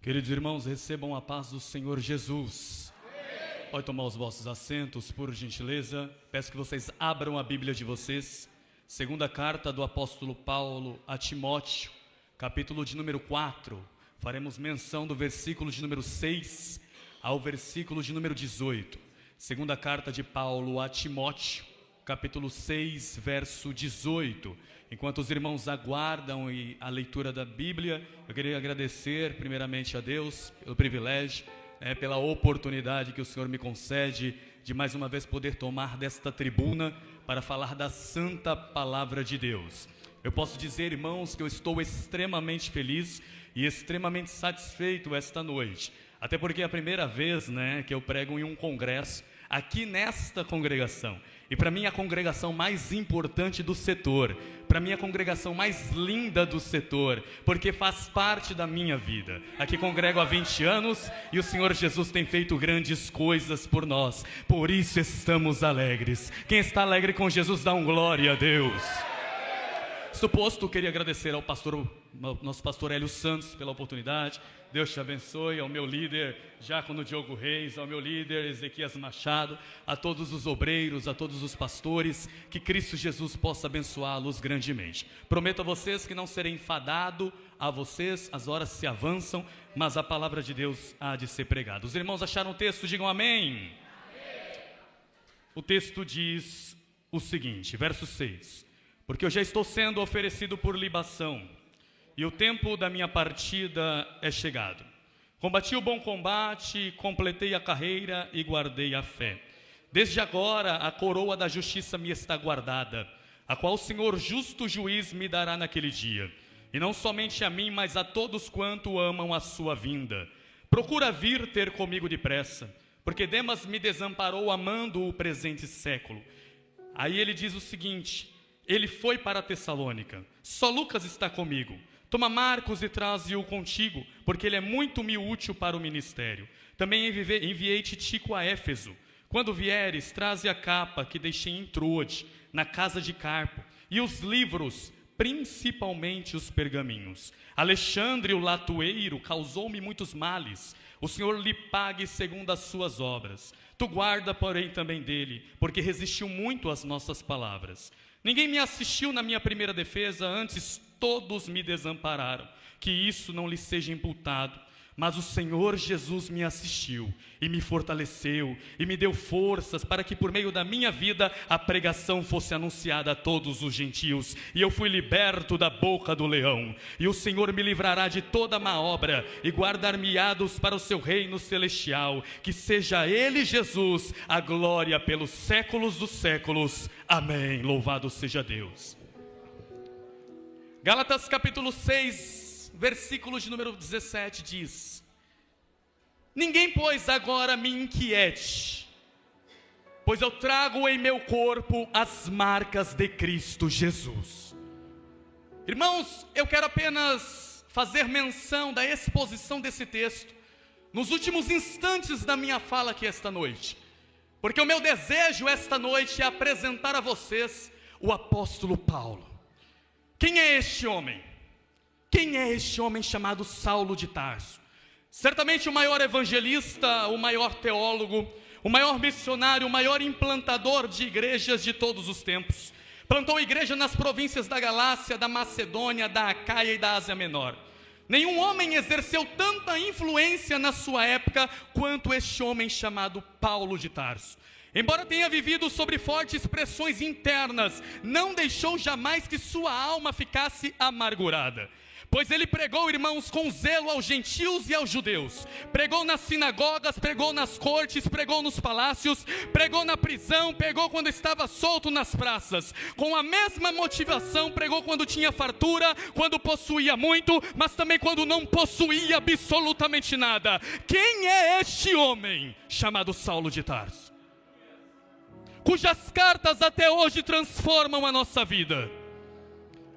Queridos irmãos, recebam a paz do Senhor Jesus. Pode tomar os vossos assentos, por gentileza. Peço que vocês abram a Bíblia de vocês. Segunda carta do apóstolo Paulo a Timóteo, capítulo de número 4. Faremos menção do versículo de número 6 ao versículo de número 18. Segunda carta de Paulo a Timóteo, capítulo 6, verso 18. Enquanto os irmãos aguardam a leitura da Bíblia, eu queria agradecer primeiramente a Deus pelo privilégio, pela oportunidade que o Senhor me concede de mais uma vez poder tomar desta tribuna para falar da santa palavra de Deus. Eu posso dizer, irmãos, que eu estou extremamente feliz e extremamente satisfeito esta noite, até porque é a primeira vez que eu prego em um congresso aqui nesta congregação, e para mim a congregação mais importante do setor, para mim a congregação mais linda do setor, porque faz parte da minha vida. Aqui congrego há 20 anos e o Senhor Jesus tem feito grandes coisas por nós, por isso estamos alegres. Quem está alegre com Jesus dá um glória a Deus. Suposto, queria agradecer ao nosso pastor Hélio Santos pela oportunidade. Deus te abençoe, ao meu líder Diácono Diogo Reis, ao meu líder Ezequias Machado, a todos os obreiros, a todos os pastores, que Cristo Jesus possa abençoá-los grandemente. Prometo a vocês que não serei enfadado a vocês, as horas se avançam, mas a palavra de Deus há de ser pregada. Os irmãos acharam o texto? Digam amém. Amém. O texto diz o seguinte, verso 6: Porque eu já estou sendo oferecido por libação, e o tempo da minha partida é chegado. Combati o bom combate, completei a carreira e guardei a fé. Desde agora a coroa da justiça me está guardada, a qual o Senhor justo juiz me dará naquele dia. E não somente a mim, mas a todos quanto amam a sua vinda. Procura vir ter comigo depressa, porque Demas me desamparou amando o presente século. Aí ele diz o seguinte: ele foi para a Tessalônica, só Lucas está comigo. Toma Marcos e traze-o contigo, porque ele é muito me útil para o ministério. Também enviei Titico a Éfeso. Quando vieres, traze a capa que deixei em Troade, na casa de Carpo, e os livros, principalmente os pergaminhos. Alexandre, o latoeiro, causou-me muitos males. O Senhor lhe pague segundo as suas obras. Tu guarda, porém, também dele, porque resistiu muito às nossas palavras. Ninguém me assistiu na minha primeira defesa, antes todos me desampararam. Que isso não lhe seja imputado. Mas o Senhor Jesus me assistiu e me fortaleceu e me deu forças para que por meio da minha vida a pregação fosse anunciada a todos os gentios. E eu fui liberto da boca do leão. E o Senhor me livrará de toda má obra e guardar-me-ados para o seu reino celestial. Que seja Ele, Jesus, a glória pelos séculos dos séculos. Amém. Louvado seja Deus. Gálatas capítulo 6, versículo de número 17 diz: Ninguém, pois, agora me inquiete, pois eu trago em meu corpo as marcas de Cristo Jesus. Irmãos, eu quero apenas fazer menção da exposição desse texto nos últimos instantes da minha fala aqui esta noite, porque o meu desejo esta noite é apresentar a vocês o apóstolo Paulo. Quem é este homem? Quem é este homem chamado Saulo de Tarso? Certamente o maior evangelista, o maior teólogo, o maior missionário, o maior implantador de igrejas de todos os tempos. Plantou igreja nas províncias da Galácia, da Macedônia, da Acaia e da Ásia Menor. Nenhum homem exerceu tanta influência na sua época quanto este homem chamado Paulo de Tarso. Embora tenha vivido sobre fortes pressões internas, não deixou jamais que sua alma ficasse amargurada. Pois ele pregou, irmãos, com zelo aos gentios e aos judeus. Pregou nas sinagogas, pregou nas cortes, pregou nos palácios, pregou na prisão, pregou quando estava solto nas praças. Com a mesma motivação, pregou quando tinha fartura, quando possuía muito, mas também quando não possuía absolutamente nada. Quem é este homem chamado Saulo de Tarso? Cujas cartas até hoje transformam a nossa vida,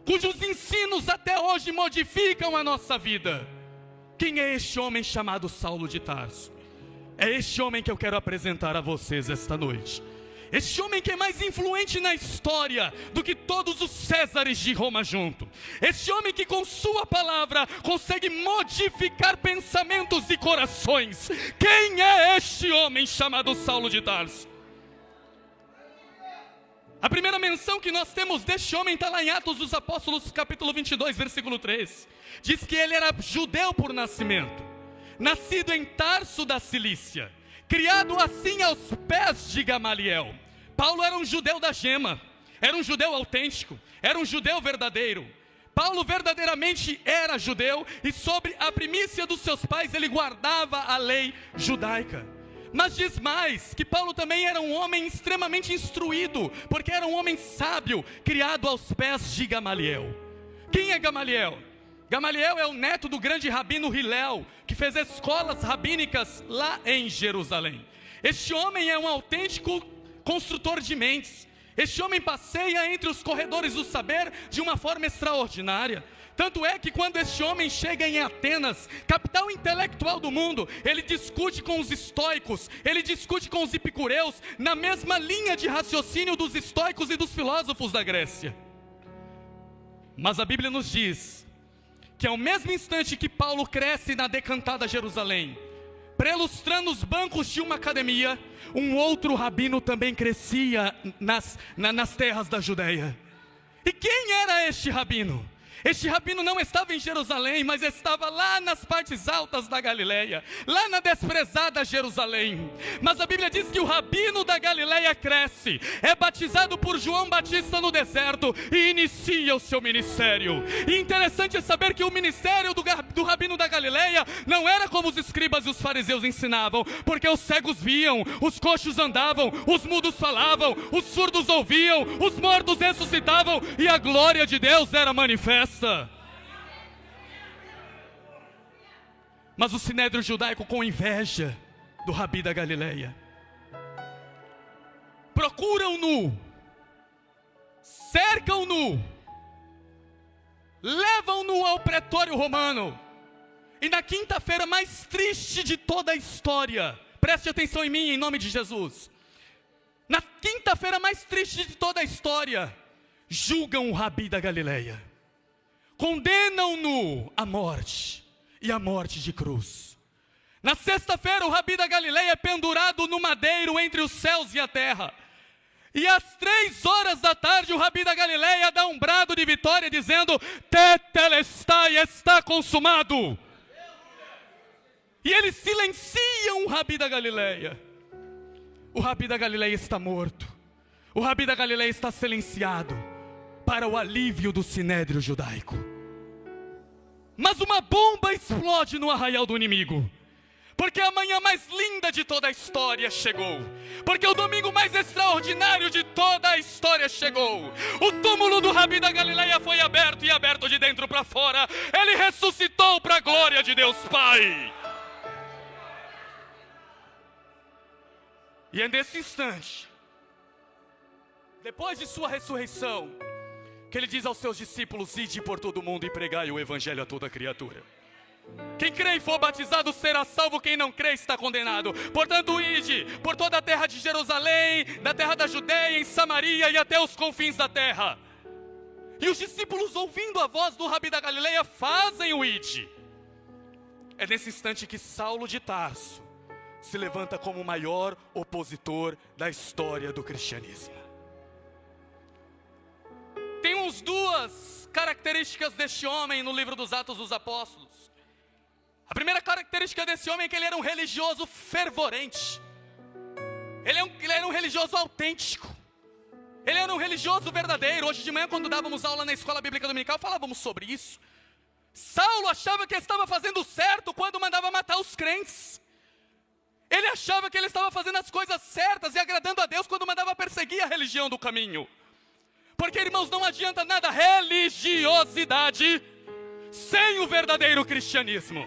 cujos ensinos até hoje modificam a nossa vida. Quem é este homem chamado Saulo de Tarso? É este homem que eu quero apresentar a vocês esta noite. Este homem que é mais influente na história do que todos os Césares de Roma junto. Este homem que com sua palavra consegue modificar pensamentos e corações. Quem é este homem chamado Saulo de Tarso? A primeira menção que nós temos deste homem está lá em Atos dos Apóstolos, capítulo 22, versículo 3. Diz que ele era judeu por nascimento, nascido em Tarso da Cilícia, criado assim aos pés de Gamaliel. Paulo era um judeu da gema, era um judeu autêntico, era um judeu verdadeiro. Paulo verdadeiramente era judeu e sobre a primícia dos seus pais ele guardava a lei judaica. Mas diz mais, que Paulo também era um homem extremamente instruído, porque era um homem sábio, criado aos pés de Gamaliel. Quem é Gamaliel? Gamaliel é o neto do grande rabino Hilel, que fez escolas rabínicas lá em Jerusalém. Este homem é um autêntico construtor de mentes. Este homem passeia entre os corredores do saber de uma forma extraordinária. Tanto é que quando este homem chega em Atenas, capital intelectual do mundo, ele discute com os estoicos, ele discute com os epicureus, na mesma linha de raciocínio dos estoicos e dos filósofos da Grécia. Mas a Bíblia nos diz que ao mesmo instante que Paulo cresce na decantada Jerusalém, prelustrando os bancos de uma academia, um outro rabino também crescia nas terras da Judéia. E quem era este rabino? Este rabino não estava em Jerusalém, mas estava lá nas partes altas da Galileia, lá na desprezada Jerusalém. Mas a Bíblia diz que o rabino da Galileia cresce, é batizado por João Batista no deserto e inicia o seu ministério. E interessante é saber que o ministério do rabino da Galileia não era como os escribas e os fariseus ensinavam, porque os cegos viam, os coxos andavam, os mudos falavam, os surdos ouviam, os mortos ressuscitavam e a glória de Deus era manifesta. Mas o sinédrio judaico, com inveja do rabi da Galileia, procuram-no, cercam-no, levam-no ao pretório romano. E na quinta-feira mais triste de toda a história, preste atenção em mim em nome de Jesus, na quinta-feira mais triste de toda a história, julgam o rabi da Galileia, condenam-no à morte, e à morte de cruz. Na sexta-feira o rabi da Galileia é pendurado no madeiro entre os céus e a terra. E às 3 da tarde o rabi da Galileia dá um brado de vitória dizendo: Tetelestai, está consumado. E eles silenciam o rabi da Galileia. O rabi da Galileia está morto. O rabi da Galileia está silenciado para o alívio do sinédrio judaico. Mas uma bomba explode no arraial do inimigo, porque a manhã mais linda de toda a história chegou, porque o domingo mais extraordinário de toda a história chegou. O túmulo do rabi da Galileia foi aberto, e aberto de dentro para fora. Ele ressuscitou para a glória de Deus Pai. E é nesse instante, depois de sua ressurreição, que ele diz aos seus discípulos: ide por todo o mundo e pregai o evangelho a toda criatura. Quem crê e for batizado será salvo, quem não crê está condenado. Portanto, ide por toda a terra de Jerusalém, da terra da Judeia, em Samaria e até os confins da terra. E os discípulos, ouvindo a voz do rabi da Galileia, fazem o ide. É nesse instante que Saulo de Tarso se levanta como o maior opositor da história do cristianismo. Temos duas características deste homem no livro dos Atos dos Apóstolos. A primeira característica desse homem é que ele era um religioso fervorente. Ele era um religioso autêntico. Ele era um religioso verdadeiro. Hoje de manhã, quando dávamos aula na escola bíblica dominical, falávamos sobre isso. Saulo achava que estava fazendo certo quando mandava matar os crentes. Ele achava que ele estava fazendo as coisas certas e agradando a Deus quando mandava perseguir a religião do caminho. Porque, irmãos, não adianta nada religiosidade sem o verdadeiro cristianismo.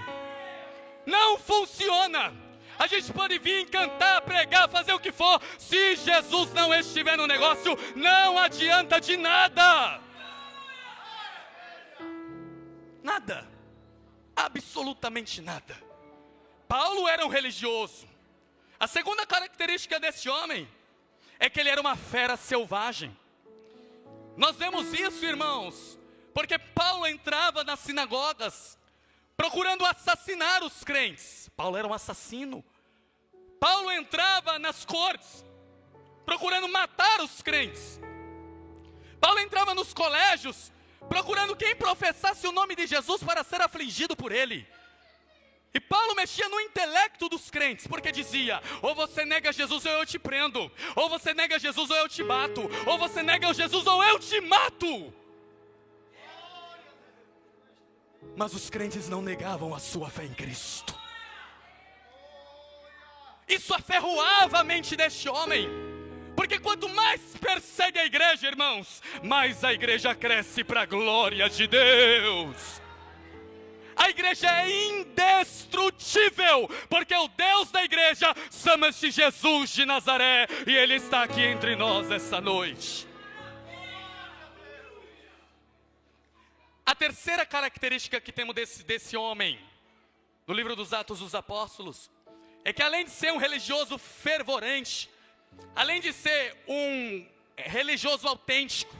Não funciona. A gente pode vir cantar, pregar, fazer o que for. Se Jesus não estiver no negócio, não adianta de nada. Nada. Absolutamente nada. Paulo era um religioso. A segunda característica desse homem é que ele era uma fera selvagem. Nós vemos isso, irmãos, porque Paulo entrava nas sinagogas procurando assassinar os crentes. Paulo era um assassino. Paulo entrava nas cortes procurando matar os crentes. Paulo entrava nos colégios procurando quem professasse o nome de Jesus para ser afligido por ele. E Paulo mexia no intelecto dos crentes, porque dizia: ou você nega Jesus ou eu te prendo, ou você nega Jesus ou eu te bato, ou você nega Jesus ou eu te mato. Mas os crentes não negavam a sua fé em Cristo. Isso aferroava a mente deste homem, porque quanto mais persegue a igreja, irmãos, mais a igreja cresce para a glória de Deus. A igreja é indestrutível, porque o Deus da igreja chama-se Jesus de Nazaré, e Ele está aqui entre nós essa noite. A terceira característica que temos desse homem, no livro dos Atos dos Apóstolos, é que além de ser um religioso fervorente, além de ser um religioso autêntico,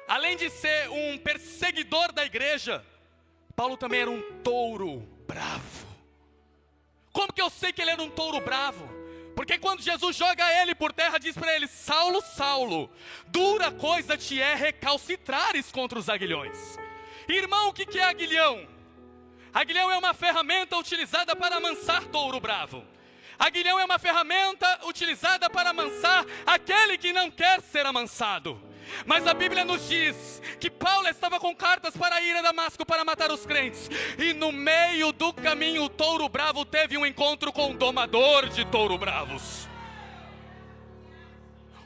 além de ser um perseguidor da igreja, Paulo também era um touro bravo. Como que eu sei que ele era um touro bravo? Porque quando Jesus joga ele por terra, diz para ele: Saulo, Saulo, dura coisa te é recalcitrares contra os aguilhões. Irmão, o que é aguilhão? Aguilhão é uma ferramenta utilizada para amansar touro bravo. Aguilhão é uma ferramenta utilizada para amansar aquele que não quer ser amansado. Mas a Bíblia nos diz que Paulo estava com cartas para ir a Damasco para matar os crentes. E no meio do caminho o touro bravo teve um encontro com o domador de touro bravos.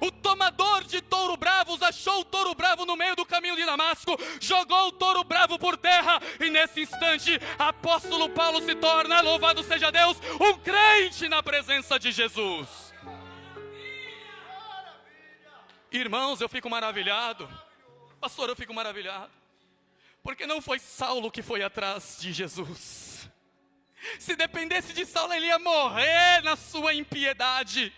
O tomador de touro bravos achou o touro bravo no meio do caminho de Damasco, jogou o touro bravo por terra, e nesse instante, apóstolo Paulo se torna, louvado seja Deus, um crente na presença de Jesus. Irmãos, eu fico maravilhado, pastor, eu fico maravilhado, porque não foi Saulo que foi atrás de Jesus. Se dependesse de Saulo, ele ia morrer na sua impiedade.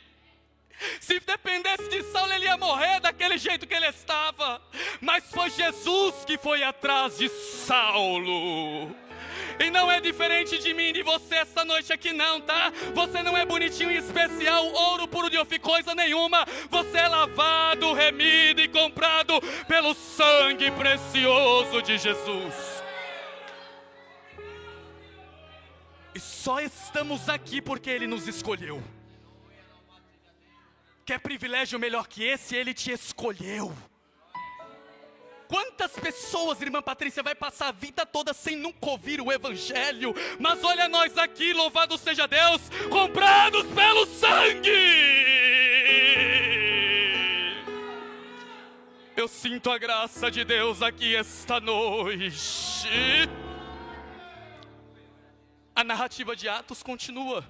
Se dependesse de Saulo, ele ia morrer daquele jeito que ele estava. Mas foi Jesus que foi atrás de Saulo. E não é diferente de mim e de você essa noite aqui não, tá? Você não é bonitinho e especial, ouro puro de ofício, coisa nenhuma. Você é lavado, remido e comprado pelo sangue precioso de Jesus. E só estamos aqui porque Ele nos escolheu. Quer privilégio melhor que esse? Ele te escolheu. Quantas pessoas, irmã Patrícia, vai passar a vida toda sem nunca ouvir o Evangelho? Mas olha nós aqui, louvado seja Deus, comprados pelo sangue. Eu sinto a graça de Deus aqui esta noite. A narrativa de Atos continua,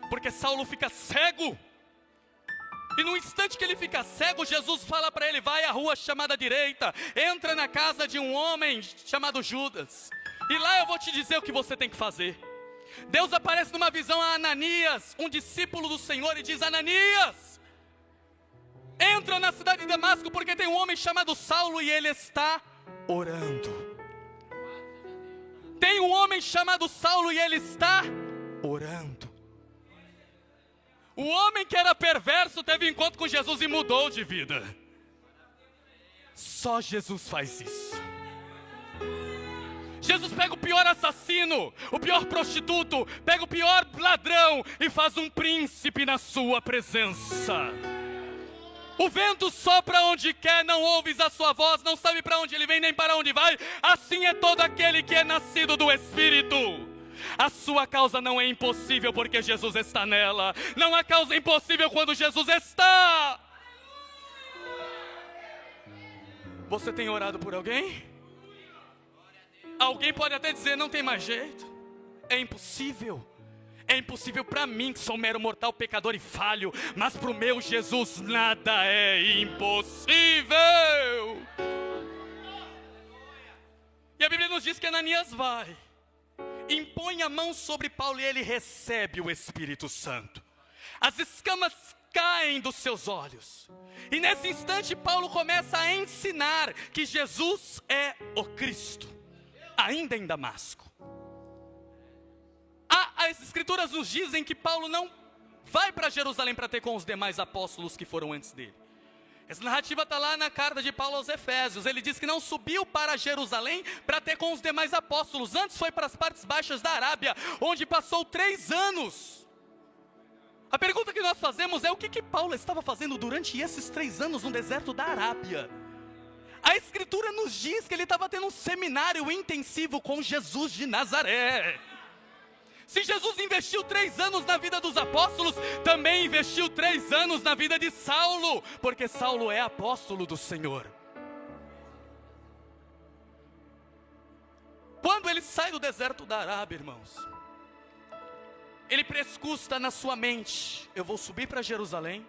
porque Saulo fica cego. E no instante que ele fica cego, Jesus fala para ele: vai à rua chamada direita, entra na casa de um homem chamado Judas, e lá eu vou te dizer o que você tem que fazer. Deus aparece numa visão a Ananias, um discípulo do Senhor, e diz: Ananias, entra na cidade de Damasco, porque tem um homem chamado Saulo e ele está orando. Tem um homem chamado Saulo e ele está orando. O homem que era perverso teve um encontro com Jesus e mudou de vida. Só Jesus faz isso. Jesus pega o pior assassino, o pior prostituto, pega o pior ladrão e faz um príncipe na sua presença. O vento sopra onde quer, não ouves a sua voz, não sabe para onde ele vem nem para onde vai. Assim é todo aquele que é nascido do Espírito. A sua causa não é impossível porque Jesus está nela. Não há causa impossível quando Jesus está. Você tem orado por alguém? Alguém pode até dizer: não tem mais jeito. É impossível. É impossível para mim, que sou um mero mortal, pecador e falho. Mas para o meu Jesus nada é impossível. E a Bíblia nos diz que Ananias vai, impõe a mão sobre Paulo e ele recebe o Espírito Santo. As escamas caem dos seus olhos. E nesse instante Paulo começa a ensinar que Jesus é o Cristo, ainda em Damasco. As escrituras nos dizem que Paulo não vai para Jerusalém para ter com os demais apóstolos que foram antes dele. Essa narrativa está lá na carta de Paulo aos Efésios. Ele diz que não subiu para Jerusalém para ter com os demais apóstolos. Antes foi para as partes baixas da Arábia, onde passou 3 anos. A pergunta que nós fazemos é: o que Paulo estava fazendo durante esses 3 anos no deserto da Arábia? A escritura nos diz que ele estava tendo um seminário intensivo com Jesus de Nazaré. Se Jesus investiu 3 anos na vida dos apóstolos, também investiu 3 anos na vida de Saulo, porque Saulo é apóstolo do Senhor. Quando ele sai do deserto da Arábia, irmãos, ele prescusta na sua mente: eu vou subir para Jerusalém,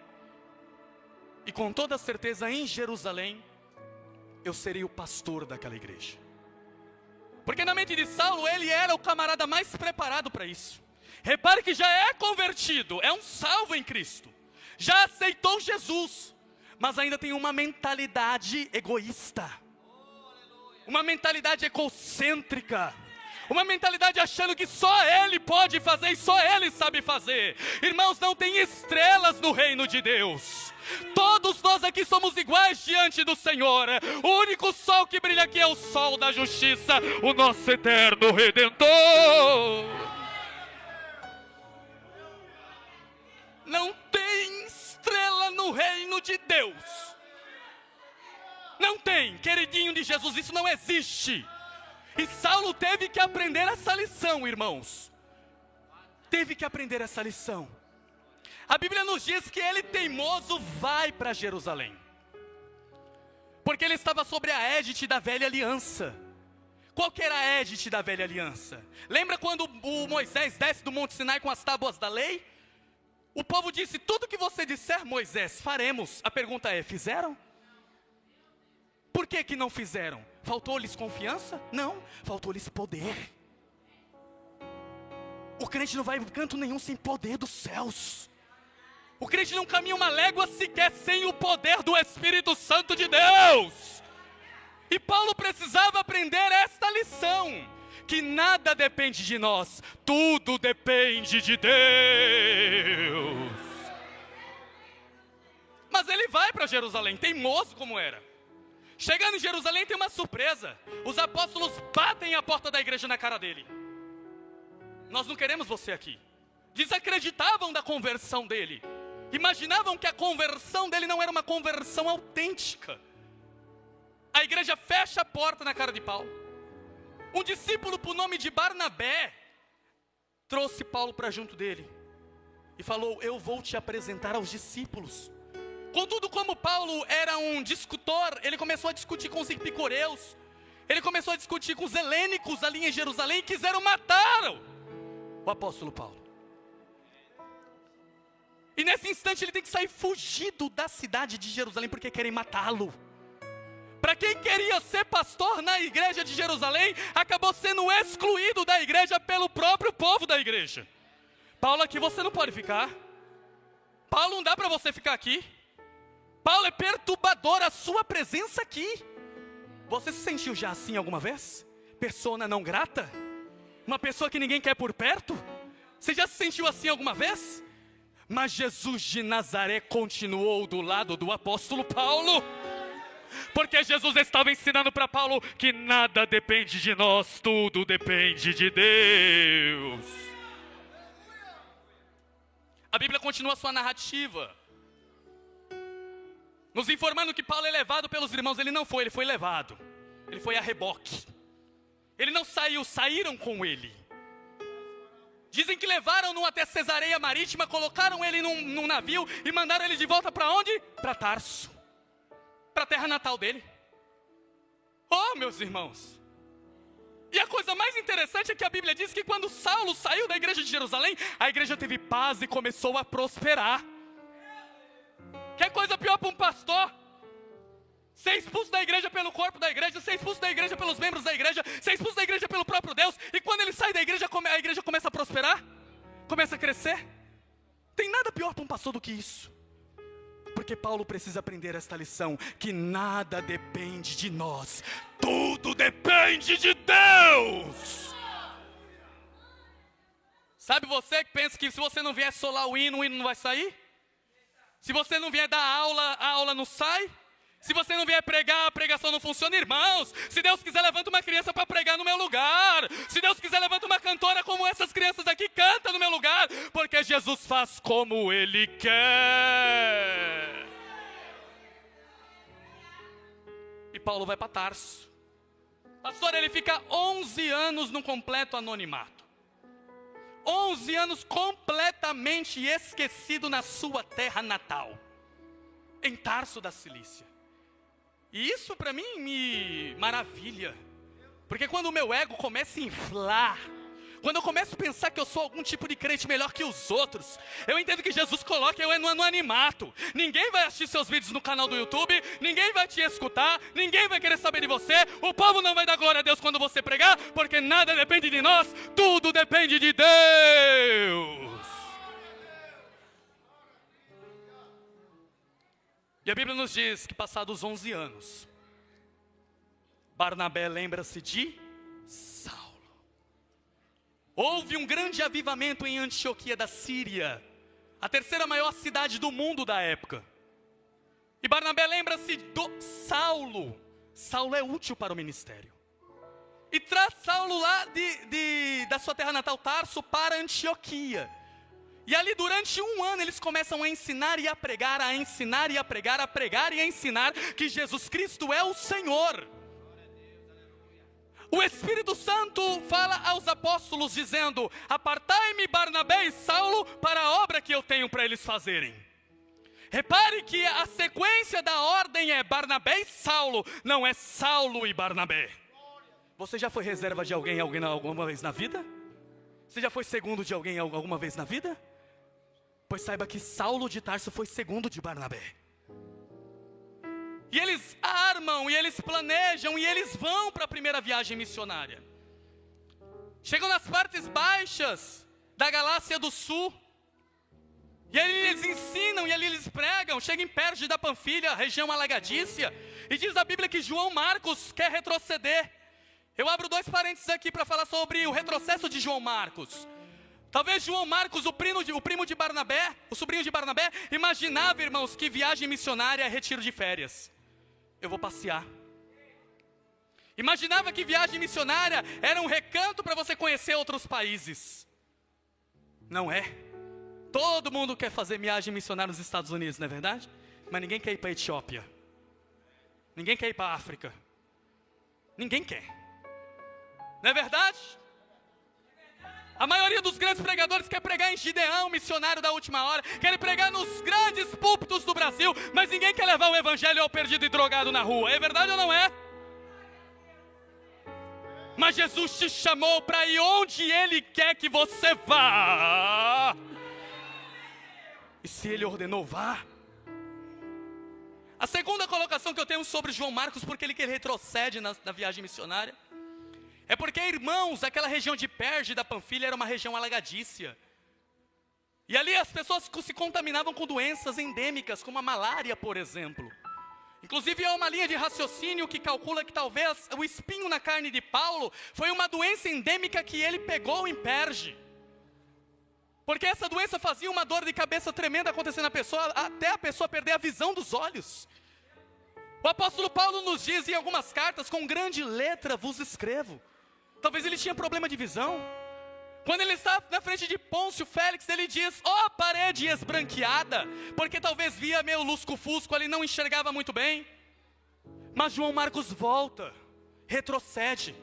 e com toda certeza em Jerusalém, eu serei o pastor daquela igreja. Porque na mente de Saulo, ele era o camarada mais preparado para isso. Repare que já é convertido, é um salvo em Cristo, já aceitou Jesus, mas ainda tem uma mentalidade egoísta, uma mentalidade egocêntrica, uma mentalidade achando que só ele pode fazer e só ele sabe fazer. Irmãos, não tem estrelas no reino de Deus. Todos nós aqui somos iguais diante do Senhor. O único sol que brilha aqui é o sol da justiça, o nosso eterno Redentor. Não tem estrela no reino de Deus. Não tem, queridinho de Jesus, isso não existe. E Saulo teve que aprender essa lição, irmãos. Teve que aprender essa lição. A Bíblia nos diz que ele, teimoso, vai para Jerusalém, porque ele estava sobre a égide da velha aliança. Qual que era a égide da velha aliança? Lembra quando o Moisés desce do Monte Sinai com as tábuas da lei? O povo disse: tudo que você disser, Moisés, faremos. A pergunta é: fizeram? Por que não fizeram? Faltou-lhes confiança? Não, faltou-lhes poder. O crente não vai em canto nenhum sem poder dos céus. O crente não caminha uma légua sequer sem o poder do Espírito Santo de Deus. E Paulo precisava aprender esta lição: que nada depende de nós, tudo depende de Deus. Mas ele vai para Jerusalém, teimoso como era. Chegando em Jerusalém tem uma surpresa. Os apóstolos batem a porta da igreja na cara dele: nós não queremos você aqui. Desacreditavam da conversão dele. Imaginavam que a conversão dele não era uma conversão autêntica. A igreja fecha a porta na cara de Paulo. Um discípulo por nome de Barnabé trouxe Paulo para junto dele e falou: eu vou te apresentar aos discípulos. Contudo, como Paulo era um discutor, ele começou a discutir com os epicureus, ele começou a discutir com os helênicos ali em Jerusalém, e quiseram matar o apóstolo Paulo. E nesse instante ele tem que sair fugido da cidade de Jerusalém, porque querem matá-lo. Para quem queria ser pastor na igreja de Jerusalém, acabou sendo excluído da igreja pelo próprio povo da igreja. Paulo, aqui você não pode ficar. Paulo, não dá para você ficar aqui. Paulo, é perturbador a sua presença aqui. Você se sentiu já assim alguma vez? Persona não grata? Uma pessoa que ninguém quer por perto? Você já se sentiu assim alguma vez? Mas Jesus de Nazaré continuou do lado do apóstolo Paulo, porque Jesus estava ensinando para Paulo que nada depende de nós, tudo depende de Deus. A Bíblia continua a sua narrativa, nos informando que Paulo é levado pelos irmãos. Ele não foi, ele foi levado. Ele foi a reboque. Ele não saiu, saíram com ele. Dizem que levaram-no até Cesareia Marítima, colocaram ele num navio e mandaram ele de volta para onde? Para Tarso, para a terra natal dele. Oh, meus irmãos! E a coisa mais interessante é que a Bíblia diz que quando Saulo saiu da igreja de Jerusalém, a igreja teve paz e começou a prosperar. Que coisa pior para um pastor? Ser expulso da igreja pelo corpo da igreja, ser expulso da igreja pelos membros da igreja, ser expulso da igreja pelo próprio Deus. E quando ele sai da igreja, a igreja começa a prosperar, começa a crescer. Tem nada pior para um pastor do que isso. Porque Paulo precisa aprender esta lição, que nada depende de nós, tudo depende de Deus. Sabe você que pensa que se você não vier solar o hino não vai sair? Se você não vier dar aula, a aula não sai? Se você não vier pregar, a pregação não funciona? Irmãos, se Deus quiser, levanta uma criança para pregar no meu lugar. Se Deus quiser, levanta uma cantora como essas crianças aqui, canta no meu lugar. Porque Jesus faz como Ele quer. E Paulo vai para Tarso. Pastor, ele fica 11 anos no completo anonimato. 11 anos completamente esquecido na sua terra natal, em Tarso da Cilícia. E isso para mim me maravilha, porque quando o meu ego começa a inflar, quando eu começo a pensar que eu sou algum tipo de crente melhor que os outros, eu entendo que Jesus coloca eu no anonimato. Ninguém vai assistir seus vídeos no canal do YouTube, ninguém vai te escutar, ninguém vai querer saber de você, o povo não vai dar glória a Deus quando você pregar, porque nada depende de nós, tudo depende de Deus. E a Bíblia nos diz que passados 11 anos, Barnabé lembra-se de Saulo. Houve um grande avivamento em Antioquia da Síria, a terceira maior cidade do mundo da época. E Barnabé lembra-se do Saulo. Saulo é útil para o ministério. E traz Saulo lá da sua terra natal, Tarso, para Antioquia. E ali durante um ano eles começam a ensinar e a pregar, a ensinar e a pregar, a pregar e a ensinar que Jesus Cristo é o Senhor. O Espírito Santo fala aos apóstolos dizendo: apartai-me Barnabé e Saulo para a obra que eu tenho para eles fazerem. Repare que a sequência da ordem é Barnabé e Saulo, não é Saulo e Barnabé. Você já foi reserva de alguém alguma vez na vida? Você já foi segundo de alguém alguma vez na vida? Pois saiba que Saulo de Tarso foi segundo de Barnabé. E eles armam, e eles planejam, e eles vão para a primeira viagem missionária. Chegam nas partes baixas da Galácia do Sul. E ali eles ensinam, e ali eles pregam. Chegam em Perge da Panfilha, região alagadícia. E diz a Bíblia que João Marcos quer retroceder. Eu abro 2 parênteses aqui para falar sobre o retrocesso de João Marcos. Talvez João Marcos, o primo de Barnabé, o sobrinho de Barnabé, imaginava, irmãos, que viagem missionária é retiro de férias. Eu vou passear. Imaginava que viagem missionária era um recanto para você conhecer outros países. Não é. Todo mundo quer fazer viagem missionária nos Estados Unidos, não é verdade? Mas ninguém quer ir para a Etiópia. Ninguém quer ir para a África. Ninguém quer. Não é verdade? A maioria dos grandes pregadores quer pregar em Gideão, missionário da última hora. Querem pregar nos grandes púlpitos do Brasil. Mas ninguém quer levar o evangelho ao perdido e drogado na rua. É verdade ou não é? Mas Jesus te chamou para ir onde Ele quer que você vá. E se Ele ordenou, vá. A segunda colocação que eu tenho sobre João Marcos, porque ele retrocede na viagem missionária, é porque, irmãos, aquela região de Perge da Panfilha era uma região alagadícia. E ali as pessoas se contaminavam com doenças endêmicas, como a malária, por exemplo. Inclusive há uma linha de raciocínio que calcula que talvez o espinho na carne de Paulo foi uma doença endêmica que ele pegou em Perge. Porque essa doença fazia uma dor de cabeça tremenda acontecer na pessoa, até a pessoa perder a visão dos olhos. O apóstolo Paulo nos diz em algumas cartas: com grande letra vos escrevo. Talvez ele tinha problema de visão. Quando ele está na frente de Pôncio Félix, ele diz: ó parede esbranqueada, porque talvez via meio lusco-fusco, ele não enxergava muito bem. Mas João Marcos volta, retrocede.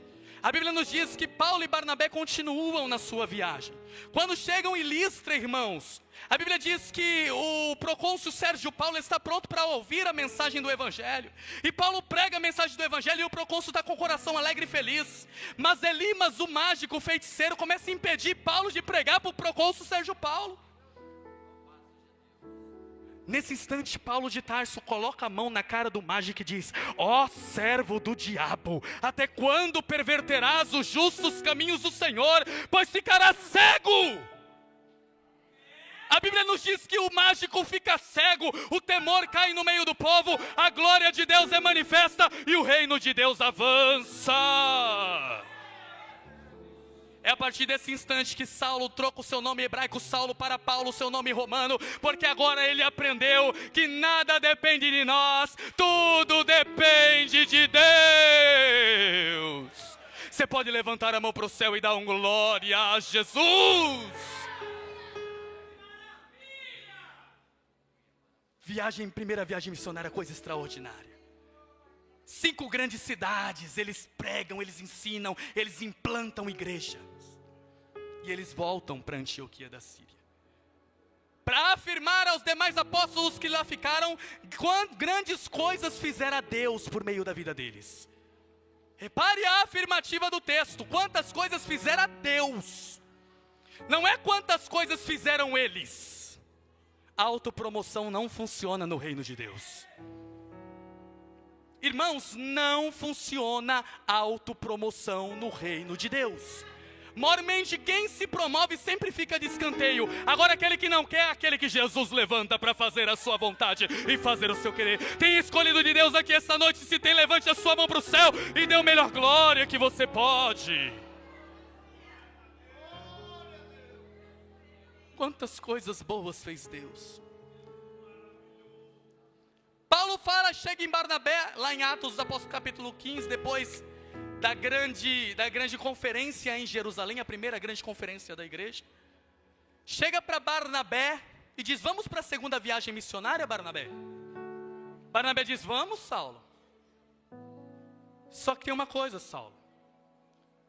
A Bíblia nos diz que Paulo e Barnabé continuam na sua viagem. Quando chegam em Listra, irmãos, a Bíblia diz que o procônsul Sérgio Paulo está pronto para ouvir a mensagem do Evangelho. E Paulo prega a mensagem do Evangelho e o procônsul está com o coração alegre e feliz. Mas Elimas, o mágico, o feiticeiro, começa a impedir Paulo de pregar para o procônsul Sérgio Paulo. Nesse instante, Paulo de Tarso coloca a mão na cara do mágico e diz: ó servo do diabo, até quando perverterás os justos caminhos do Senhor, pois ficarás cego? A Bíblia nos diz que o mágico fica cego, o temor cai no meio do povo, a glória de Deus é manifesta e o reino de Deus avança. É a partir desse instante que Saulo troca o seu nome hebraico Saulo para Paulo, seu nome romano, porque agora ele aprendeu que nada depende de nós, tudo depende de Deus. Você pode levantar a mão para o céu e dar glória a Jesus. Primeira viagem missionária, coisa extraordinária. 5 grandes cidades, eles pregam, eles ensinam, eles implantam igrejas. E eles voltam para Antioquia da Síria, para afirmar aos demais apóstolos que lá ficaram, quão grandes coisas fizera Deus por meio da vida deles. Repare a afirmativa do texto, quantas coisas fizera Deus. Não é quantas coisas fizeram eles. A autopromoção não funciona no reino de Deus. Irmãos, não funciona a autopromoção no reino de Deus. Mormente, quem se promove sempre fica de escanteio. Agora aquele que não quer é aquele que Jesus levanta para fazer a sua vontade e fazer o seu querer. Tem escolhido de Deus aqui esta noite? Se tem, levante a sua mão para o céu e dê a melhor glória que você pode. Quantas coisas boas fez Deus. Paulo fala, chega em Barnabé, lá em Atos dos Apóstolos capítulo 15, depois da grande conferência em Jerusalém, a primeira grande conferência da igreja. Chega para Barnabé e diz, vamos para a segunda viagem missionária, Barnabé? Barnabé diz, vamos, Saulo. Só que tem uma coisa, Saulo.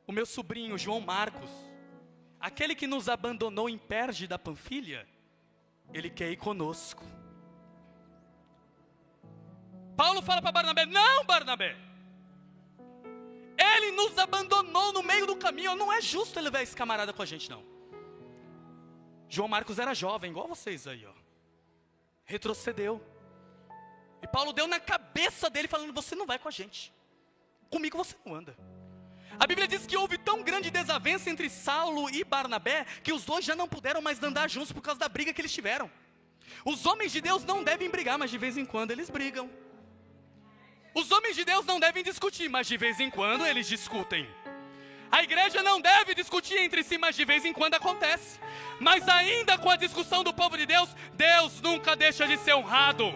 O meu sobrinho, João Marcos, aquele que nos abandonou em Perge da Panfilha, ele quer ir conosco. Paulo fala para Barnabé, não, Barnabé. Ele nos abandonou no meio do caminho, não é justo ele ver esse camarada com a gente, não. João Marcos era jovem, igual vocês aí, ó. Retrocedeu. E Paulo deu na cabeça dele, falando, você não vai com a gente. Comigo você não anda. A Bíblia diz que houve tão grande desavença entre Saulo e Barnabé, que os dois já não puderam mais andar juntos por causa da briga que eles tiveram. Os homens de Deus não devem brigar, mas de vez em quando eles brigam. Os homens de Deus não devem discutir, mas de vez em quando eles discutem. A igreja não deve discutir entre si, mas de vez em quando acontece. Mas ainda com a discussão do povo de Deus, Deus nunca deixa de ser honrado.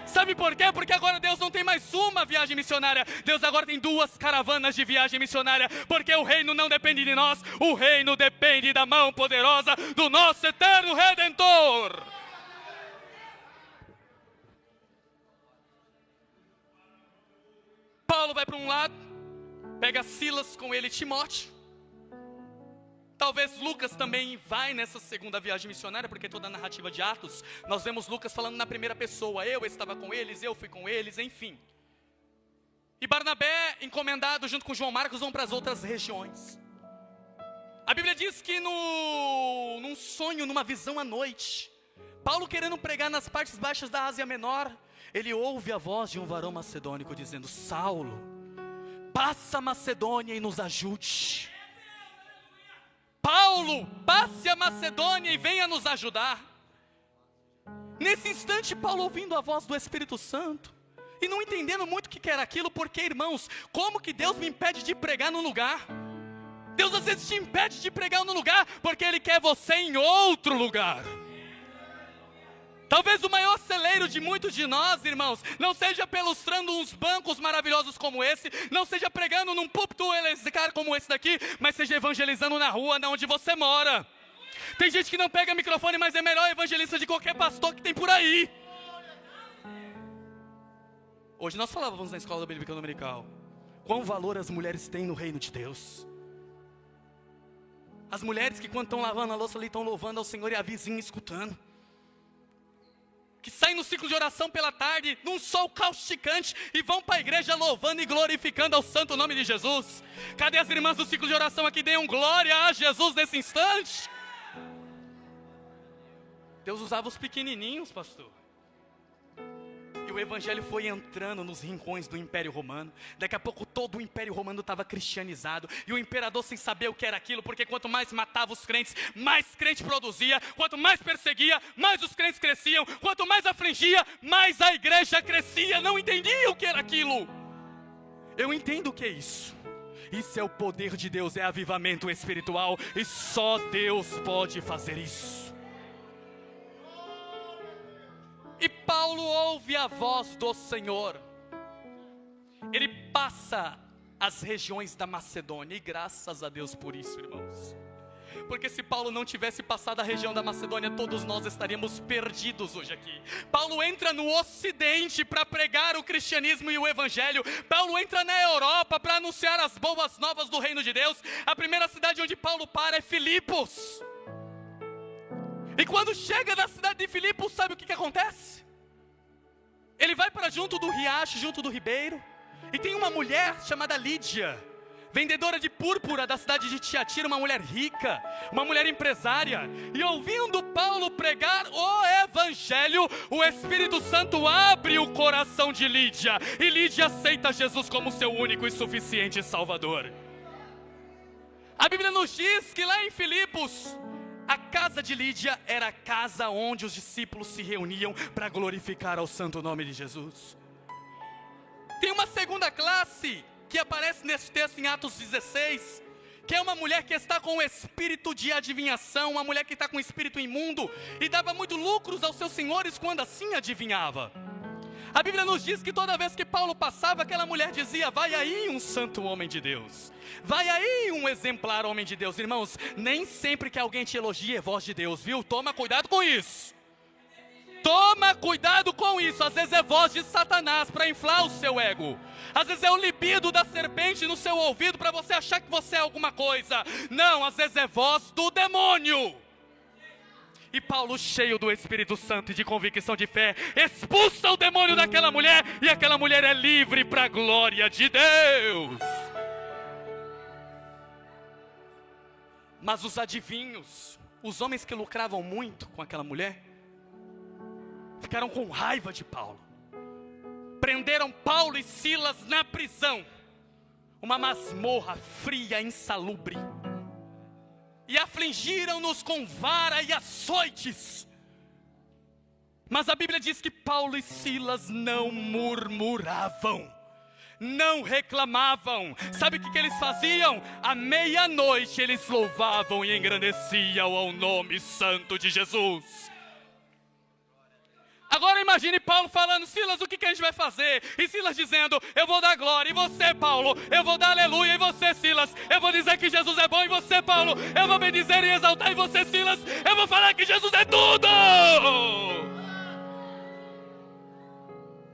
Sabe por quê? Porque agora Deus não tem mais uma viagem missionária. Deus agora tem 2 caravanas de viagem missionária. Porque o reino não depende de nós. O reino depende da mão poderosa do nosso eterno Redentor. Paulo vai para um lado, pega Silas com ele, Timóteo. Talvez Lucas também vai nessa segunda viagem missionária, porque toda a narrativa de Atos, nós vemos Lucas falando na primeira pessoa, eu estava com eles, eu fui com eles, enfim. E Barnabé, encomendado junto com João Marcos, vão para as outras regiões. A Bíblia diz que num sonho, numa visão à noite, Paulo querendo pregar nas partes baixas da Ásia Menor, ele ouve a voz de um varão macedônico dizendo, Saulo, passa a Macedônia e nos ajude. Paulo, passe a Macedônia e venha nos ajudar. Nesse instante, Paulo ouvindo a voz do Espírito Santo, e não entendendo muito o que era aquilo, porque irmãos, como que Deus me impede de pregar num lugar? Deus às vezes te impede de pregar num lugar, porque Ele quer você em outro lugar. Talvez o maior celeiro de muitos de nós, irmãos, não seja pelustrando uns bancos maravilhosos como esse, não seja pregando num púlpito elecar como esse daqui, mas seja evangelizando na rua, onde você mora. Tem gente que não pega microfone, mas é melhor evangelista de qualquer pastor que tem por aí. Hoje nós falávamos na escola bíblica dominical, quão valor as mulheres têm no reino de Deus. As mulheres que quando estão lavando a louça ali, estão louvando ao Senhor e a vizinha escutando. Que saem no ciclo de oração pela tarde, num sol causticante, e vão para a igreja louvando e glorificando ao santo nome de Jesus. Cadê as irmãs do ciclo de oração aqui? Deem glória a Jesus nesse instante. Deus usava os pequenininhos, pastor. E o evangelho foi entrando nos rincões do Império Romano. Daqui a pouco todo o Império Romano estava cristianizado. E o imperador sem saber o que era aquilo, porque quanto mais matava os crentes, mais crente produzia. Quanto mais perseguia, mais os crentes cresciam. Quanto mais afligia, mais a igreja crescia. Não entendia o que era aquilo. Eu entendo o que é isso. Isso é o poder de Deus, é avivamento espiritual. E só Deus pode fazer isso. E Paulo ouve a voz do Senhor. Ele passa as regiões da Macedônia. E graças a Deus por isso, irmãos. Porque se Paulo não tivesse passado a região da Macedônia, todos nós estaríamos perdidos hoje aqui. Paulo entra no Ocidente para pregar o cristianismo e o evangelho. Paulo entra na Europa para anunciar as boas novas do reino de Deus. A primeira cidade onde Paulo para é Filipos. E quando chega na cidade de Filipos, sabe o que acontece? Ele vai para junto do riacho, junto do ribeiro. E tem uma mulher chamada Lídia, vendedora de púrpura da cidade de Tiatira, uma mulher rica, uma mulher empresária. E ouvindo Paulo pregar o evangelho, o Espírito Santo abre o coração de Lídia. E Lídia aceita Jesus como seu único e suficiente Salvador. A Bíblia nos diz que lá em Filipos, a casa de Lídia era a casa onde os discípulos se reuniam para glorificar ao santo nome de Jesus. Tem uma segunda classe que aparece nesse texto em Atos 16, que é uma mulher que está com o espírito de adivinhação, uma mulher que está com o espírito imundo, e dava muito lucros aos seus senhores quando assim adivinhava. A Bíblia nos diz que toda vez que Paulo passava, aquela mulher dizia: vai aí um santo homem de Deus, vai aí um exemplar homem de Deus. Irmãos, nem sempre que alguém te elogia é voz de Deus, viu? Toma cuidado com isso. Toma cuidado com isso. Às vezes é voz de Satanás para inflar o seu ego. Às vezes é o libido da serpente no seu ouvido para você achar que você é alguma coisa. Não, às vezes é voz do demônio. E Paulo, cheio do Espírito Santo e de convicção de fé, expulsa o demônio daquela mulher, e aquela mulher é livre para a glória de Deus. Mas os adivinhos, os homens que lucravam muito com aquela mulher, ficaram com raiva de Paulo. Prenderam Paulo e Silas na prisão, uma masmorra fria, insalubre, e afligiram-nos com vara e açoites. Mas a Bíblia diz que Paulo e Silas não murmuravam, não reclamavam. Sabe o que eles faziam? À meia-noite eles louvavam e engrandeciam ao nome santo de Jesus. Agora imagine Paulo falando: Silas, o que a gente vai fazer? E Silas dizendo: eu vou dar glória. E você, Paulo? Eu vou dar aleluia. E você, Silas? Eu vou dizer que Jesus é bom. E você, Paulo? Eu vou bendizer e exaltar. E você, Silas? Eu vou falar que Jesus é tudo.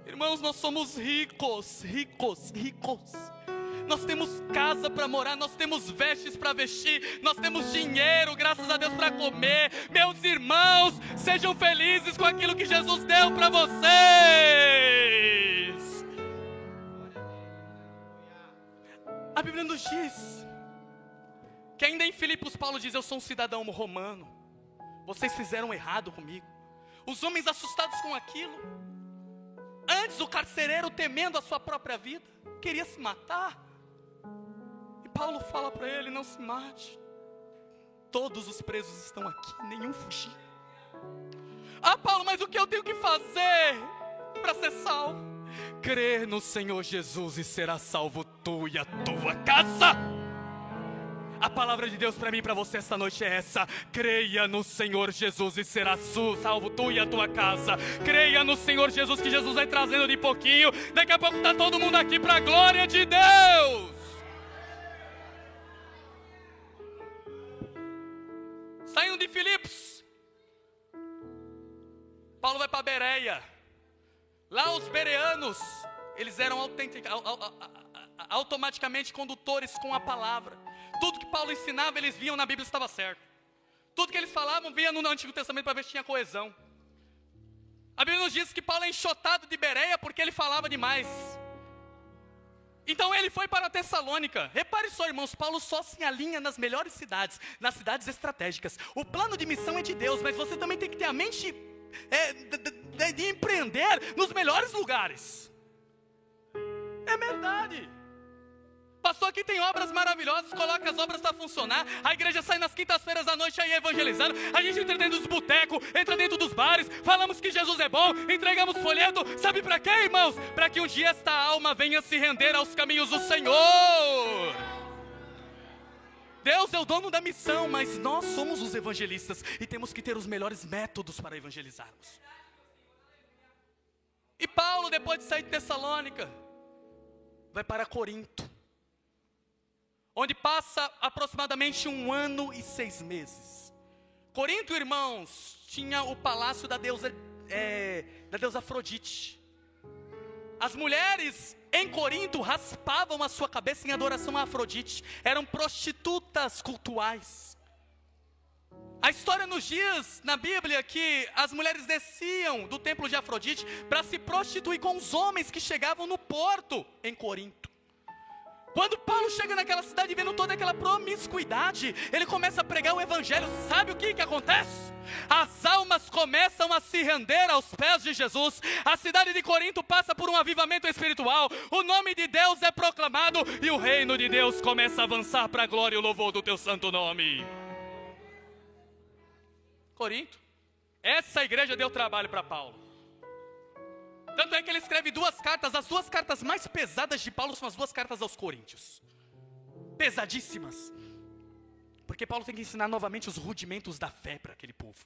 Irmãos, nós somos ricos, ricos, ricos. Nós temos casa para morar, nós temos vestes para vestir, nós temos dinheiro, graças a Deus, para comer. Meus irmãos, sejam felizes com aquilo que Jesus deu para vocês. A Bíblia nos diz que ainda em Filipos Paulo diz: eu sou um cidadão romano, vocês fizeram errado comigo. Os homens assustados com aquilo. Antes o carcereiro, temendo a sua própria vida, queria se matar. Paulo fala para ele: não se mate, todos os presos estão aqui, nenhum fugiu. Ah, Paulo, mas o que eu tenho que fazer para ser salvo? Crer no Senhor Jesus e será salvo tu e a tua casa. A palavra de Deus para mim e para você esta noite é essa: creia no Senhor Jesus e será salvo tu e a tua casa. Creia no Senhor Jesus, que Jesus vai trazendo de pouquinho. Daqui a pouco está todo mundo aqui para a glória de Deus. Saindo de Filipos, Paulo vai para Bereia. Lá os bereanos, eles eram automaticamente condutores com a palavra. Tudo que Paulo ensinava, eles viam na Bíblia estava certo. Tudo que eles falavam, via no Antigo Testamento para ver se tinha coesão. A Bíblia nos diz que Paulo é enxotado de Bereia porque ele falava demais. Então ele foi para Tessalônica. Repare só, irmãos, Paulo só se alinha nas melhores cidades, nas cidades estratégicas. O plano de missão é de Deus, mas você também tem que ter a mente de empreender nos melhores lugares. É verdade. Pastor, aqui tem obras maravilhosas, coloca as obras para funcionar. A igreja sai nas quintas-feiras à noite aí evangelizando. A gente entra dentro dos botecos, entra dentro dos bares, falamos que Jesus é bom, entregamos folheto. Sabe para quê, irmãos? Para que um dia esta alma venha se render aos caminhos do Senhor. Deus é o dono da missão, mas nós somos os evangelistas e temos que ter os melhores métodos para evangelizarmos. E Paulo, depois de sair de Tessalônica, vai para Corinto, onde passa aproximadamente 1 ano e 6 meses. Corinto, irmãos, tinha o palácio da deusa Afrodite. As mulheres em Corinto raspavam a sua cabeça em adoração a Afrodite. Eram prostitutas cultuais. A história nos diz na Bíblia que as mulheres desciam do templo de Afrodite para se prostituir com os homens que chegavam no porto em Corinto. Quando Paulo chega naquela cidade vendo toda aquela promiscuidade, ele começa a pregar o evangelho. Sabe o que acontece? As almas começam a se render aos pés de Jesus. A cidade de Corinto passa por um avivamento espiritual. O nome de Deus é proclamado e o reino de Deus começa a avançar para a glória e o louvor do teu santo nome. Corinto, essa igreja deu trabalho para Paulo. Tanto é que ele escreve 2 cartas, as 2 cartas mais pesadas de Paulo são as 2 cartas aos Coríntios. Pesadíssimas. Porque Paulo tem que ensinar novamente os rudimentos da fé para aquele povo.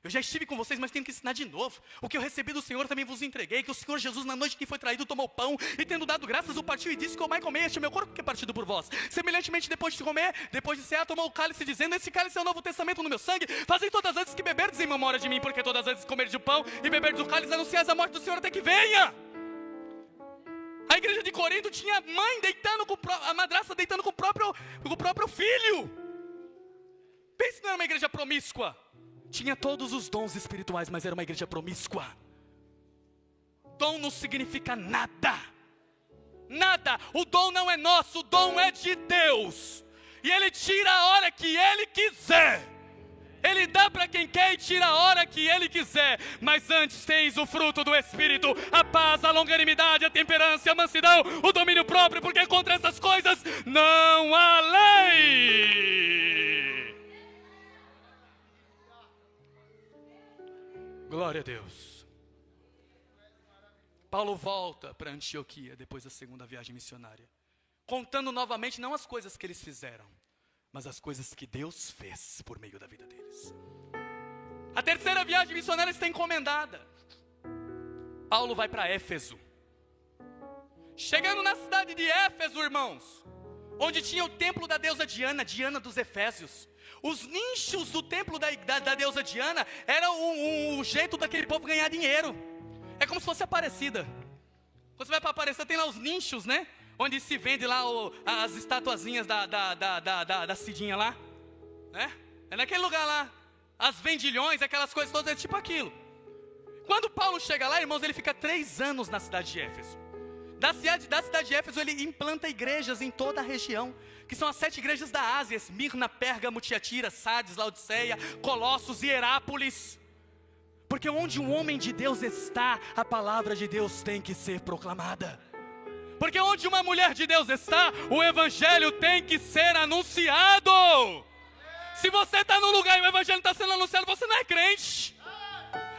Eu já estive com vocês, mas tenho que ensinar de novo. O que eu recebi do Senhor também vos entreguei, que o Senhor Jesus na noite que foi traído tomou pão, e tendo dado graças o partiu e disse: comai, comei, este é meu corpo que é partido por vós. Semelhantemente depois de comer, depois de cear, tomou o cálice dizendo: esse cálice é o novo testamento no meu sangue. Fazei todas as vezes que beberdes em memória de mim, porque todas as vezes que comerdes o pão e beberdes o cálice, anunciais a morte do Senhor até que venha. A igreja de Corinto tinha mãe deitando com a madrasta deitando com o próprio filho. Pense, não era uma igreja promíscua. Tinha todos os dons espirituais, mas era uma igreja promíscua. Dom não significa nada. Nada. O dom não é nosso, o dom é de Deus. E Ele tira a hora que Ele quiser. Ele dá para quem quer e tira a hora que Ele quiser. Mas antes tens o fruto do Espírito: a paz, a longanimidade, a temperança, a mansidão, o domínio próprio, porque contra essas coisas não há lei. Glória a Deus. Paulo volta para Antioquia depois da segunda viagem missionária, contando novamente não as coisas que eles fizeram, mas as coisas que Deus fez por meio da vida deles. A terceira viagem missionária está encomendada. Paulo vai para Éfeso. Chegando na cidade de Éfeso, irmãos, onde tinha o templo da deusa Diana, Diana dos Efésios. Os nichos do templo da deusa Diana eram o jeito daquele povo ganhar dinheiro. É como se fosse Aparecida. Quando você vai para Aparecida, tem lá os nichos, né? Onde se vende lá as estatuazinhas da Cidinha lá, né? É naquele lugar lá. As vendilhões, aquelas coisas todas, é tipo aquilo. Quando Paulo chega lá, irmãos, ele fica 3 anos na cidade de Éfeso. Da cidade de Éfeso, ele implanta igrejas em toda a região, que são as 7 igrejas da Ásia: Esmirna, Pérgamo, Tiatira, Sardes, Laodiceia, Colossos e Herápolis. Porque onde um homem de Deus está, a palavra de Deus tem que ser proclamada. Porque onde uma mulher de Deus está, o evangelho tem que ser anunciado. Se você está num lugar e o evangelho está sendo anunciado, você não é crente.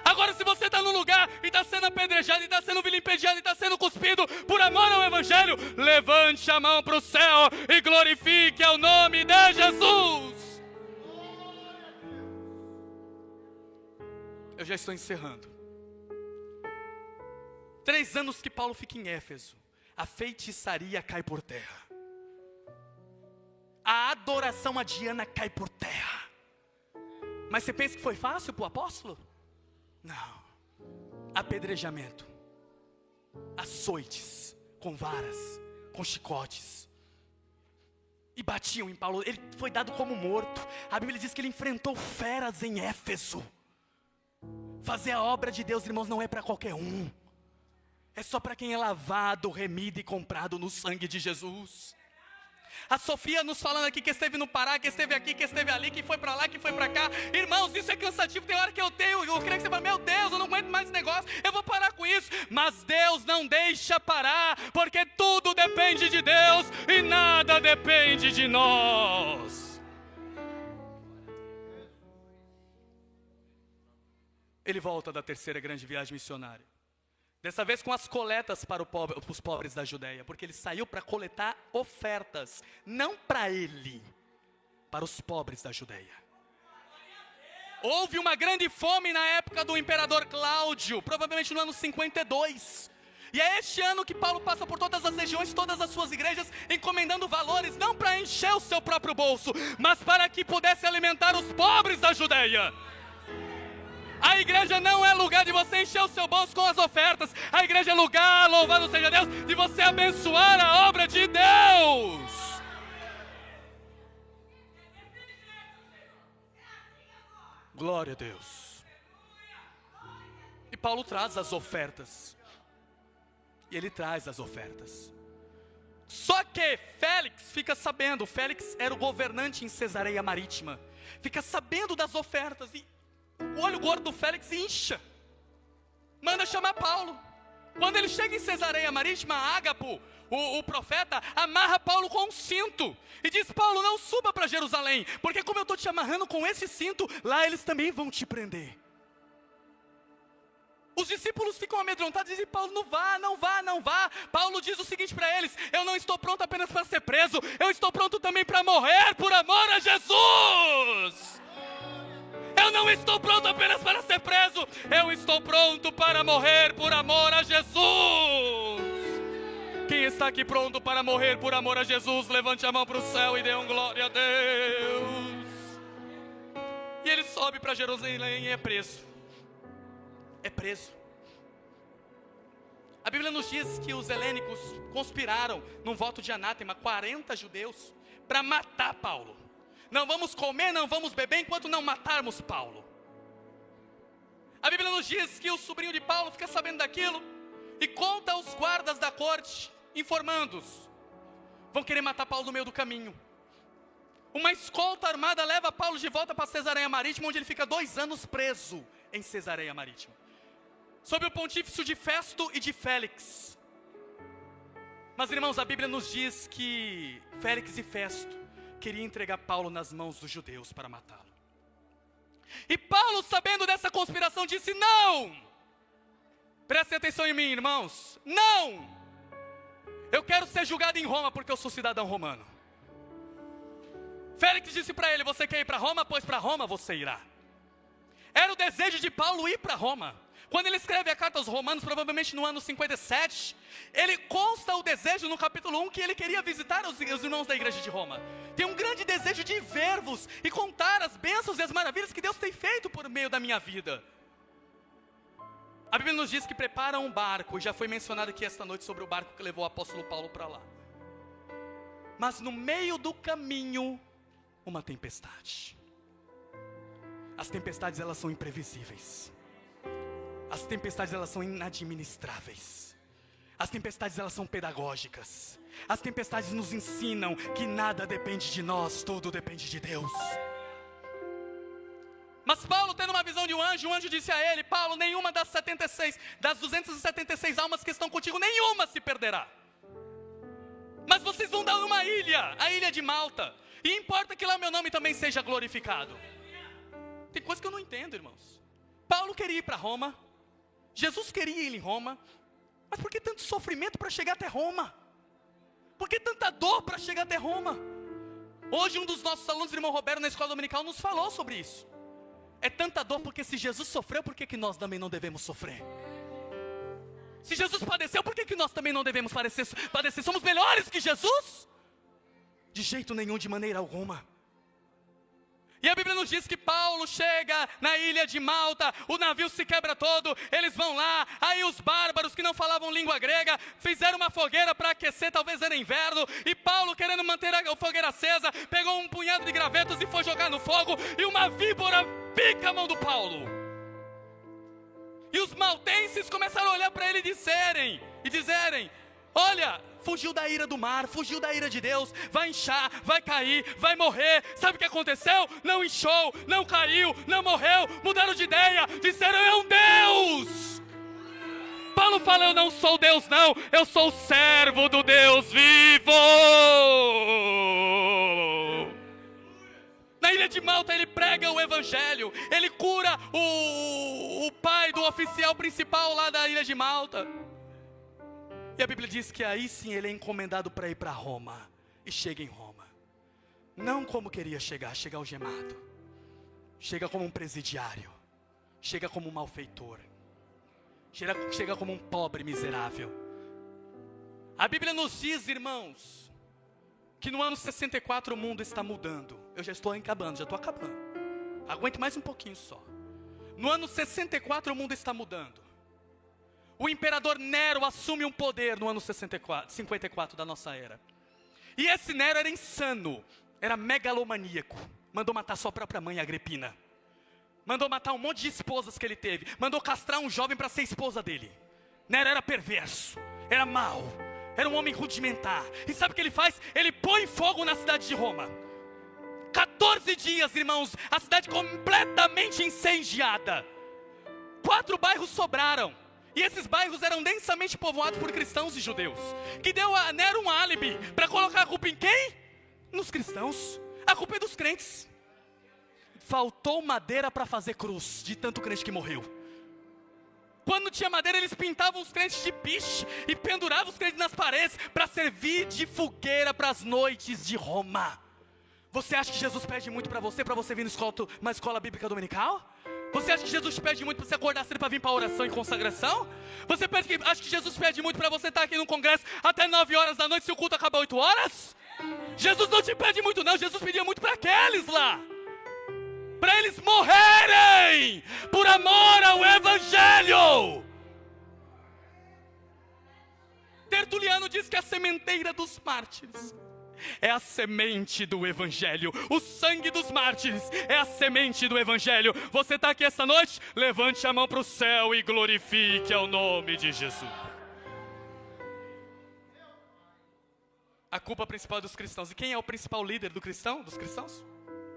Agora, se você está num lugar e está sendo apedrejado, e está sendo vilipendiado, e está sendo cuspido por amor ao evangelho, levante a mão para o céu e glorifique ao nome de Jesus. Eu já estou encerrando. 3 anos que Paulo fica em Éfeso, a feitiçaria cai por terra. A adoração a Diana cai por terra. Mas você pensa que foi fácil para o apóstolo? Não. Apedrejamento, açoites, com varas, com chicotes. E batiam em Paulo. Ele foi dado como morto. A Bíblia diz que ele enfrentou feras em Éfeso. Fazer a obra de Deus, irmãos, não é para qualquer um. É só para quem é lavado, remido e comprado no sangue de Jesus. A Sofia nos falando aqui que esteve no Pará, que esteve aqui, que esteve ali, que foi para lá, que foi para cá. Irmãos, isso é cansativo. Tem hora que eu creio que você fala, meu Deus, eu não aguento mais esse negócio, eu vou parar com isso. Mas Deus não deixa parar, porque tudo depende de Deus e nada depende de nós. Ele volta da terceira grande viagem missionária. Dessa vez com as coletas para os pobres da Judéia, porque ele saiu para coletar ofertas, não para ele, para os pobres da Judéia. Houve uma grande fome na época do imperador Cláudio, provavelmente no ano 52. E é este ano que Paulo passa por todas as regiões, todas as suas igrejas, encomendando valores, não para encher o seu próprio bolso, mas para que pudesse alimentar os pobres da Judéia. A igreja não é lugar de você encher o seu bolso com as ofertas. A igreja é lugar, louvado seja Deus, de você abençoar a obra de Deus. Glória a Deus. E Paulo traz as ofertas. E ele traz as ofertas. Só que Félix fica sabendo, Félix era o governante em Cesareia Marítima. Fica sabendo das ofertas e o olho gordo do Félix incha. Manda chamar Paulo. Quando ele chega em Cesareia Marítima, Ágapo, o profeta, amarra Paulo com um cinto. E diz, Paulo, não suba para Jerusalém, porque como eu estou te amarrando com esse cinto, lá eles também vão te prender. Os discípulos ficam amedrontados e dizem, Paulo, não vá, não vá, não vá. Paulo diz o seguinte para eles, eu não estou pronto apenas para ser preso, eu estou pronto também para morrer por amor a Jesus. Eu não estou pronto apenas para ser preso, eu estou pronto para morrer por amor a Jesus. Quem está aqui pronto para morrer por amor a Jesus, levante a mão para o céu e dê um glória a Deus. E ele sobe para Jerusalém e é preso. É preso. A Bíblia nos diz que os helênicos conspiraram num voto de anátema 40 judeus para matar Paulo. Não vamos comer, não vamos beber enquanto não matarmos Paulo. A Bíblia nos diz que o sobrinho de Paulo fica sabendo daquilo e conta aos guardas da corte, informando-os. Vão querer matar Paulo no meio do caminho. Uma escolta armada leva Paulo de volta para Cesareia Marítima, onde ele fica 2 anos preso em Cesareia Marítima, sob o pontífice de Festo e de Félix. Mas irmãos, a Bíblia nos diz que Félix e Festo queria entregar Paulo nas mãos dos judeus para matá-lo. E Paulo, sabendo dessa conspiração, disse, não! Prestem atenção em mim, irmãos. Não! Eu quero ser julgado em Roma porque eu sou cidadão romano. Félix disse para ele, você quer ir para Roma? Pois para Roma você irá. Era o desejo de Paulo ir para Roma. Quando ele escreve a carta aos Romanos, provavelmente no ano 57, ele consta o desejo no capítulo 1 que ele queria visitar os irmãos da igreja de Roma. Tem um grande desejo de ver-vos e contar as bênçãos e as maravilhas que Deus tem feito por meio da minha vida. A Bíblia nos diz que prepara um barco, e já foi mencionado aqui esta noite sobre o barco que levou o apóstolo Paulo para lá. Mas no meio do caminho, uma tempestade. As tempestades, elas são imprevisíveis. As tempestades, elas são inadministráveis. As tempestades, elas são pedagógicas. As tempestades nos ensinam que nada depende de nós, tudo depende de Deus. Mas Paulo, tendo uma visão de um anjo disse a ele, Paulo, nenhuma das 276 almas que estão contigo, nenhuma se perderá. Mas vocês vão dar uma ilha, a ilha de Malta, e importa que lá meu nome também seja glorificado. Tem coisa que eu não entendo, irmãos. Paulo queria ir para Roma, Jesus queria ir em Roma, mas por que tanto sofrimento para chegar até Roma? Por que tanta dor para chegar até Roma? Hoje um dos nossos alunos, o irmão Roberto, na escola dominical, nos falou sobre isso. É tanta dor porque se Jesus sofreu, por que nós também não devemos sofrer? Se Jesus padeceu, por que nós também não devemos padecer? Somos melhores que Jesus? De jeito nenhum, de maneira alguma. E a Bíblia nos diz que Paulo chega na ilha de Malta, o navio se quebra todo, eles vão lá, aí os bárbaros que não falavam língua grega, fizeram uma fogueira para aquecer, talvez era inverno, e Paulo, querendo manter a fogueira acesa, pegou um punhado de gravetos e foi jogar no fogo, e uma víbora pica a mão do Paulo. E os maltenses começaram a olhar para ele e dizerem, Olha, fugiu da ira do mar, fugiu da ira de Deus, vai inchar, vai cair, vai morrer. Sabe o que aconteceu? Não inchou, não caiu, não morreu, mudaram de ideia, disseram é um Deus. Paulo fala, eu não sou Deus não, eu sou o servo do Deus vivo. Na ilha de Malta ele prega o evangelho, ele cura o pai do oficial principal lá da ilha de Malta. E a Bíblia diz que aí sim ele é encomendado para ir para Roma. E chega em Roma. Não como queria chegar, chega algemado. Chega como um presidiário. Chega como um malfeitor. Chega como um pobre miserável. A Bíblia nos diz, irmãos, que no ano 64 o mundo está mudando. Eu já estou acabando. Aguente mais um pouquinho só. No ano 64 o mundo está mudando. O imperador Nero assume um poder no ano 54 da nossa era. E esse Nero era insano, era megalomaníaco. Mandou matar sua própria mãe, Agripina. Mandou matar um monte de esposas que ele teve. Mandou castrar um jovem para ser esposa dele. Nero era perverso, era mau, era um homem rudimentar. E sabe o que ele faz? Ele põe fogo na cidade de Roma. 14 dias, irmãos, a cidade completamente incendiada. 4 bairros sobraram. E esses bairros eram densamente povoados por cristãos e judeus, que deu a Nero um álibi para colocar a culpa em quem? Nos cristãos. A culpa é dos crentes. Faltou madeira para fazer cruz, de tanto crente que morreu. Quando não tinha madeira, eles pintavam os crentes de piche e penduravam os crentes nas paredes para servir de fogueira para as noites de Roma. Você acha que Jesus pede muito para você vir numa escola bíblica dominical? Você acha que Jesus te pede muito para você acordar cedo para vir para a oração e consagração? Você acha que Jesus pede muito para você estar aqui no congresso até 9 horas da noite se o culto acabar 8 horas? Jesus não te pede muito não, Jesus pedia muito para aqueles lá. Para eles morrerem por amor ao evangelho. Tertuliano diz que a sementeira dos mártires é a semente do evangelho. O sangue dos mártires é a semente do evangelho. Você está aqui esta noite? Levante a mão para o céu e glorifique ao nome de Jesus. A culpa principal dos cristãos. E quem é o principal líder dos cristãos?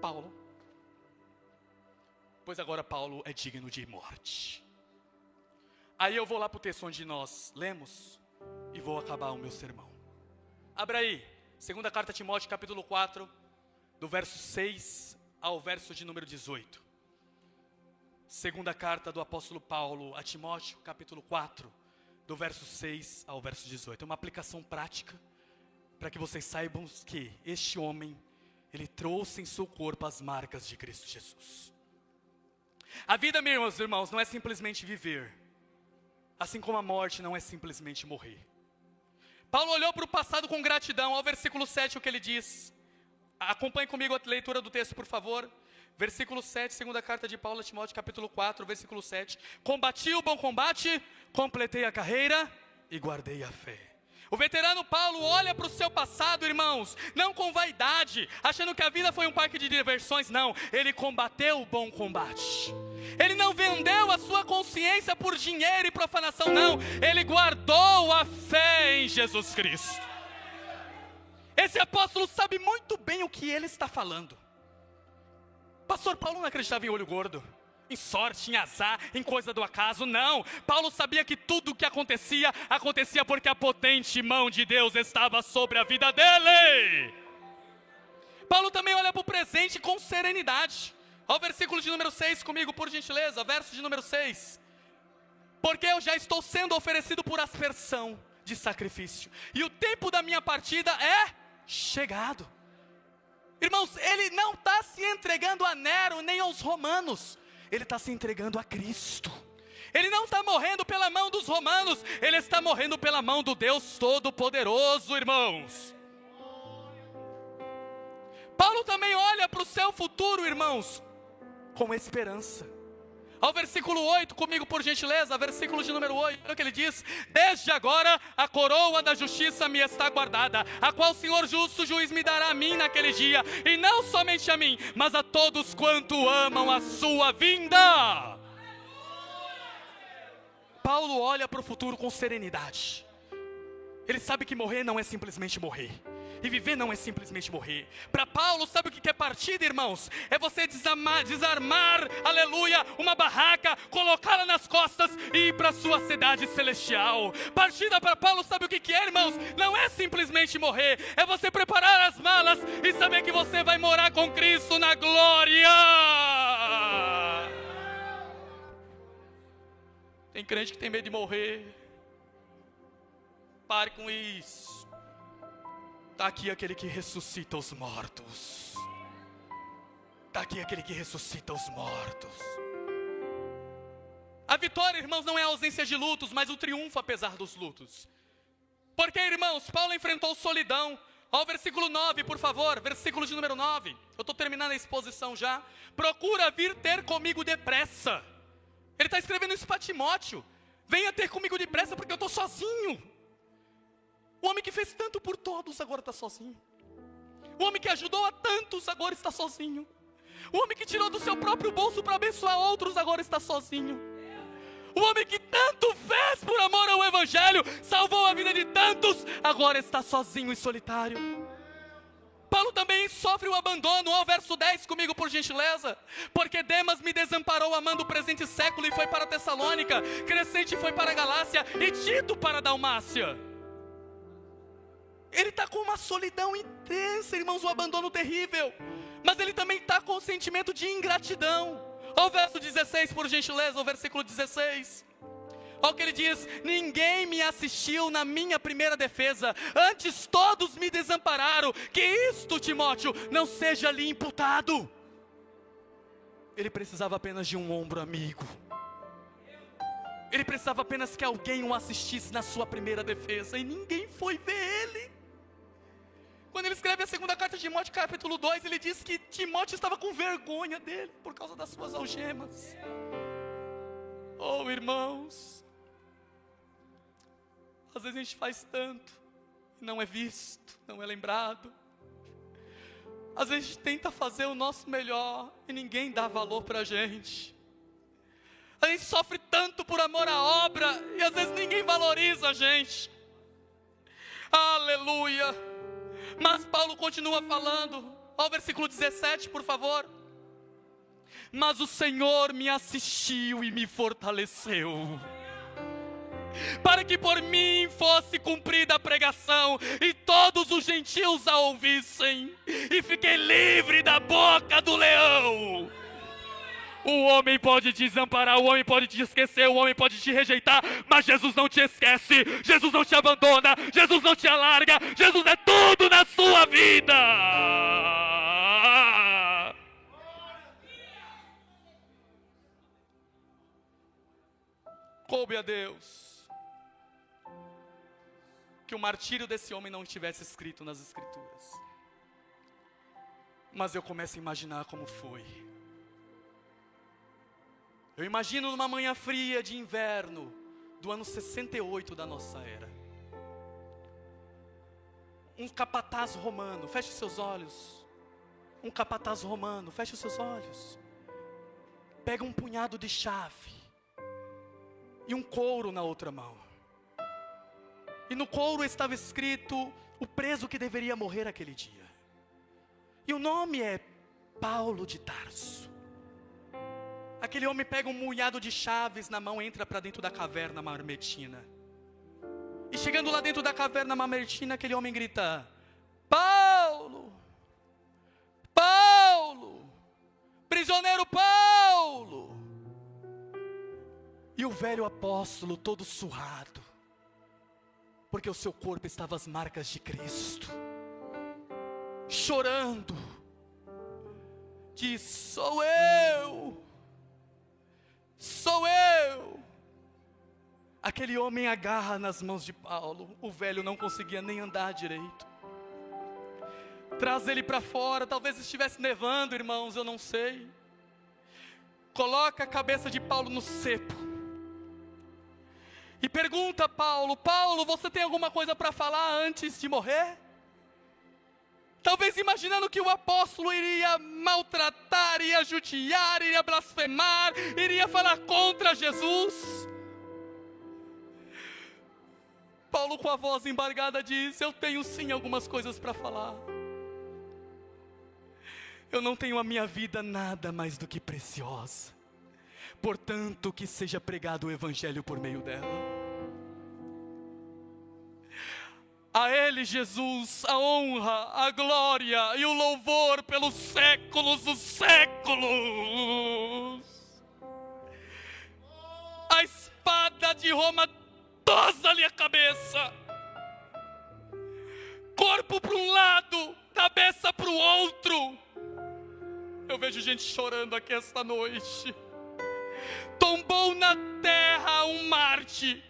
Paulo. Pois agora Paulo é digno de morte. Aí eu vou lá para o texto onde nós lemos e vou acabar o meu sermão. Abra aí. Segunda carta a Timóteo, capítulo 4, do verso 6 ao verso de número 18. Segunda carta do apóstolo Paulo a Timóteo, capítulo 4, do verso 6 ao verso 18. É uma aplicação prática, para que vocês saibam que este homem, ele trouxe em seu corpo as marcas de Cristo Jesus. A vida, meus irmãos, não é simplesmente viver, assim como a morte não é simplesmente morrer. Paulo olhou para o passado com gratidão. Ao versículo 7 o que ele diz. Acompanhe comigo a leitura do texto, por favor. Versículo 7, segunda carta de Paulo a Timóteo, capítulo 4, versículo 7. Combati o bom combate, completei a carreira e guardei a fé. O veterano Paulo olha para o seu passado, irmãos, não com vaidade, achando que a vida foi um parque de diversões, não. Ele combateu o bom combate. Ele não vendeu a sua consciência por dinheiro e profanação, não. Ele guardou a fé em Jesus Cristo. Esse apóstolo sabe muito bem o que ele está falando. Pastor Paulo não acreditava em olho gordo, em sorte, em azar, em coisa do acaso, não. Paulo sabia que tudo o que acontecia porque a potente mão de Deus estava sobre a vida dele. Paulo também olha para o presente com serenidade. Ao versículo de número 6 comigo, por gentileza, verso de número 6. Porque eu já estou sendo oferecido por aspersão de sacrifício, e o tempo da minha partida é chegado. Irmãos, ele não está se entregando a Nero nem aos romanos, ele está se entregando a Cristo. Ele não está morrendo pela mão dos romanos, ele está morrendo pela mão do Deus Todo-Poderoso, irmãos. Paulo também olha para o seu futuro, irmãos, com esperança. Ao versículo 8, comigo por gentileza, versículo de número 8, olha o que ele diz: desde agora a coroa da justiça me está guardada, a qual o Senhor justo juiz me dará a mim naquele dia, e não somente a mim, mas a todos quanto amam a sua vinda. Paulo olha para o futuro com serenidade. Ele sabe que morrer não é simplesmente morrer. E viver não é simplesmente morrer. Para Paulo, sabe o que é partida, irmãos? É você desarmar, aleluia, uma barraca, colocá-la nas costas e ir para a sua cidade celestial. Partida para Paulo, sabe o que é, irmãos? Não é simplesmente morrer. É você preparar as malas e saber que você vai morar com Cristo na glória. Tem crente que tem medo de morrer. Pare com isso. Está aqui aquele que ressuscita os mortos. Está aqui aquele que ressuscita os mortos. A vitória, irmãos, não é a ausência de lutos, mas o triunfo apesar dos lutos. Porque, irmãos, Paulo enfrentou solidão. Ó, o versículo 9, por favor, versículo de número 9. Eu estou terminando a exposição já. Procura vir ter comigo depressa. Ele está escrevendo isso para Timóteo. Venha ter comigo depressa porque eu estou sozinho. O homem que fez tanto por todos agora está sozinho. O homem que ajudou a tantos agora está sozinho. O homem que tirou do seu próprio bolso para abençoar outros agora está sozinho. O homem que tanto fez por amor ao Evangelho, salvou a vida de tantos, agora está sozinho e solitário. Paulo também sofre o abandono. Ao verso 10 comigo, por gentileza. Porque Demas me desamparou amando o presente século e foi para Tessalônica. Crescente foi para a Galácia e Tito para a Dalmácia. Ele está com uma solidão intensa, irmãos, um abandono terrível. Mas ele também está com um sentimento de ingratidão. Olha o verso 16, por gentileza, o versículo 16. Olha o que ele diz: ninguém me assistiu na minha primeira defesa, antes todos me desampararam. Que isto, Timóteo, não seja lhe imputado. Ele precisava apenas de um ombro amigo. Ele precisava apenas que alguém o assistisse na sua primeira defesa, e ninguém foi ver ele. Quando ele escreve a segunda carta de Timóteo, capítulo 2, ele diz que Timóteo estava com vergonha dele, por causa das suas algemas. Oh, irmãos, às vezes a gente faz tanto, e não é visto, não é lembrado. Às vezes a gente tenta fazer o nosso melhor, e ninguém dá valor para a gente. A gente sofre tanto por amor à obra, e às vezes ninguém valoriza a gente. Aleluia. Mas Paulo continua falando. Olha o versículo 17, por favor. Mas o Senhor me assistiu e me fortaleceu, para que por mim fosse cumprida a pregação, e todos os gentios a ouvissem, e fiquei livre da boca do leão. O homem pode te desamparar, o homem pode te esquecer, o homem pode te rejeitar, mas Jesus não te esquece, Jesus não te abandona, Jesus não te alarga, Jesus é tudo na sua vida. Coube a Deus que o martírio desse homem não estivesse escrito nas Escrituras, mas eu começo a imaginar como foi. Eu imagino numa manhã fria de inverno, do ano 68 da nossa era. Um capataz romano, feche seus olhos. Um capataz romano, feche os seus olhos. Pega um punhado de chave e um couro na outra mão. E no couro estava escrito o preso que deveria morrer aquele dia. E o nome é Paulo de Tarso. Aquele homem pega um punhado de chaves na mão, entra para dentro da caverna mamertina. E chegando lá dentro da caverna mamertina, aquele homem grita: Paulo! Paulo! Prisioneiro Paulo! E o velho apóstolo, todo suado, porque o seu corpo estava às marcas de Cristo, chorando, diz: sou eu! Sou eu! Aquele homem agarra nas mãos de Paulo. O velho não conseguia nem andar direito. Traz ele para fora. Talvez estivesse nevando, irmãos, eu não sei. Coloca a cabeça de Paulo no cepo e pergunta a Paulo: Paulo, você tem alguma coisa para falar antes de morrer? Talvez imaginando que o apóstolo iria maltratar, iria judiar, iria blasfemar, iria falar contra Jesus. Paulo, com a voz embargada, diz: eu tenho sim algumas coisas para falar. Eu não tenho a minha vida nada mais do que preciosa, portanto que seja pregado o evangelho por meio dela. A Ele, Jesus, a honra, a glória e o louvor pelos séculos dos séculos. A espada de Roma tosa-lhe a cabeça, corpo para um lado, cabeça para o outro. Eu vejo gente chorando aqui esta noite. Tombou na terra um Marte,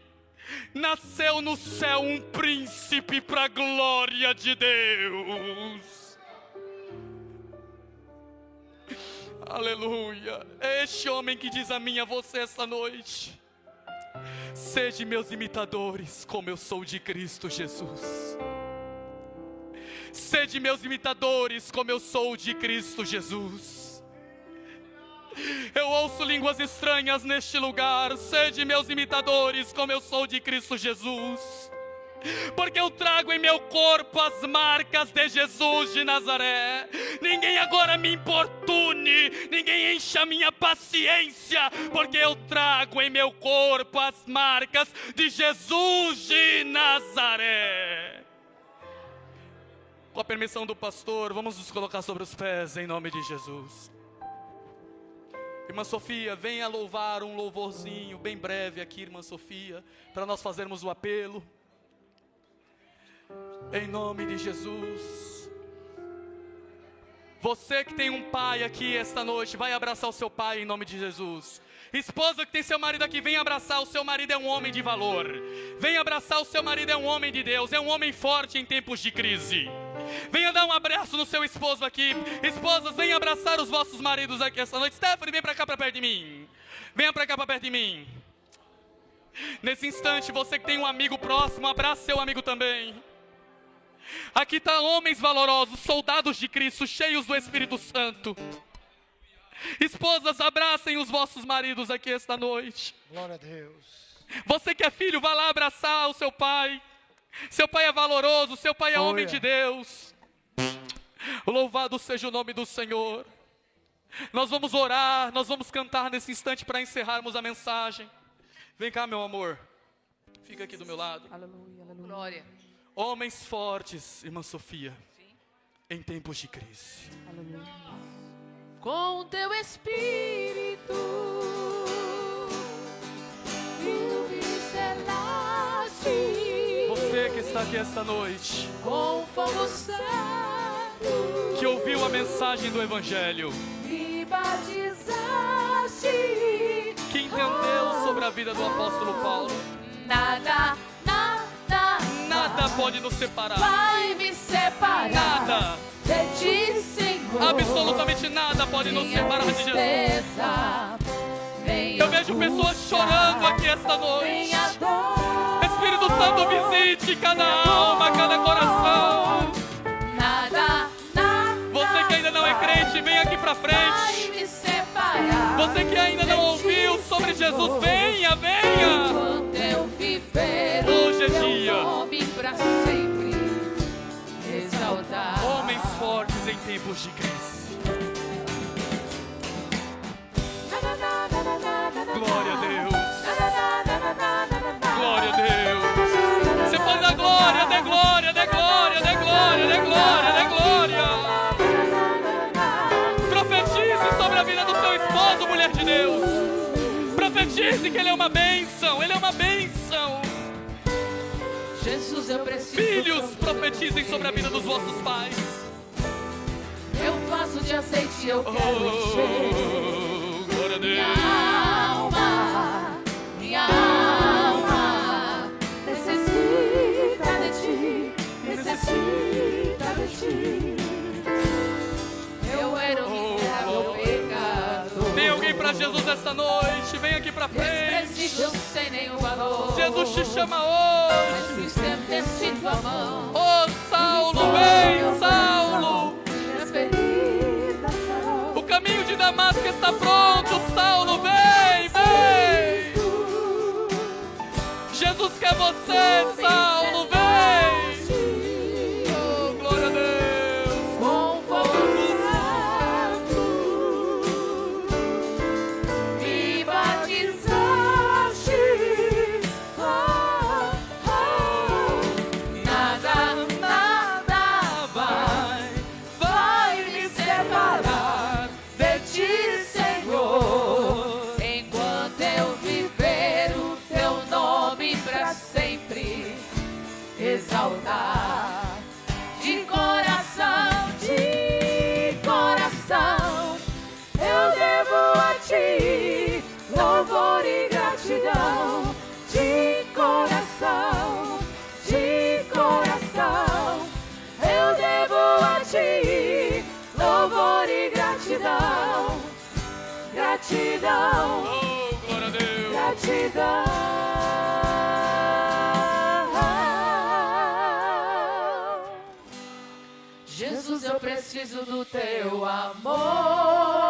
nasceu no céu um príncipe para a glória de Deus. Aleluia. É este homem que diz a mim e a você esta noite: sede meus imitadores, como eu sou de Cristo Jesus. Sede meus imitadores, como eu sou de Cristo Jesus. Eu ouço línguas estranhas neste lugar. Sede meus imitadores, como eu sou de Cristo Jesus. Porque eu trago em meu corpo as marcas de Jesus de Nazaré. Ninguém agora me importune, ninguém encha a minha paciência, porque eu trago em meu corpo as marcas de Jesus de Nazaré. Com a permissão do pastor, vamos nos colocar sobre os pés em nome de Jesus. Irmã Sofia, venha louvar um louvorzinho bem breve aqui, irmã Sofia, para nós fazermos o apelo. Em nome de Jesus. Você que tem um pai aqui esta noite, vai abraçar o seu pai em nome de Jesus. Esposa que tem seu marido aqui, vem abraçar. O seu marido é um homem de valor. Vem abraçar, o seu marido é um homem de Deus, é um homem forte em tempos de crise. Venha dar um abraço no seu esposo aqui. Esposas, venham abraçar os vossos maridos aqui esta noite. Stephanie, vem para cá, para perto de mim. Venha para cá, para perto de mim. Nesse instante, você que tem um amigo próximo, abraça seu amigo também. Aqui está homens valorosos, soldados de Cristo, cheios do Espírito Santo. Esposas, abracem os vossos maridos aqui esta noite. Glória a Deus. Você que é filho, vá lá abraçar o seu pai. Seu pai é valoroso, seu pai é homem de Deus. Louvado seja o nome do Senhor. Nós vamos orar, nós vamos cantar nesse instante para encerrarmos a mensagem. Vem cá, meu amor. Fica aqui do meu lado. Aleluia, aleluia. Glória. Homens fortes, irmã Sofia, em tempos de crise. Aleluia. Com teu Espírito tu me selaste. Você que está aqui esta noite, com fogo santo, que ouviu a mensagem do Evangelho, me batizaste, que entendeu sobre a vida do apóstolo Paulo, nada pode nos separar. Vai me separar. Nada. De ti, Senhor. Absolutamente nada pode nos separar de Jesus. Eu vejo pessoas chorando aqui esta noite. Espírito Santo, visite cada alma, cada coração. Você que ainda não é crente, vem aqui pra frente. Você que ainda não ouviu sobre Jesus, venha. Hoje é dia. Homens fortes em tempos de crise. Glória a Deus. Glória a Deus. Você pode dar glória, dê glória, dê glória, dê glória, dê glória, dê glória. Profetize sobre a vida do seu esposo, mulher de Deus. Profetize que ele é uma bênção, ele é uma bênção. Jesus, eu preciso. Filhos, profetizem sobre a vida dos vossos pais. Eu faço de azeite, eu quero encher. Glória a Deus. Minha alma necessita de ti, necessita de ti. Eu era um miserável pecador. Tem alguém para Jesus esta noite? Vem aqui para frente. Desprezível sem nenhum valor. Jesus te chama hoje. Mas o estendeste tua mão. Oh, Saulo, vem, Saulo. O caminho de Damasco está pronto, Saulo, vem. Jesus quer você, Saulo. altar. De coração, eu devo a ti louvor e gratidão. De coração, eu devo a ti louvor e gratidão. Gratidão, Oh, glória a Deus. gratidão. Jesus, eu preciso do teu amor.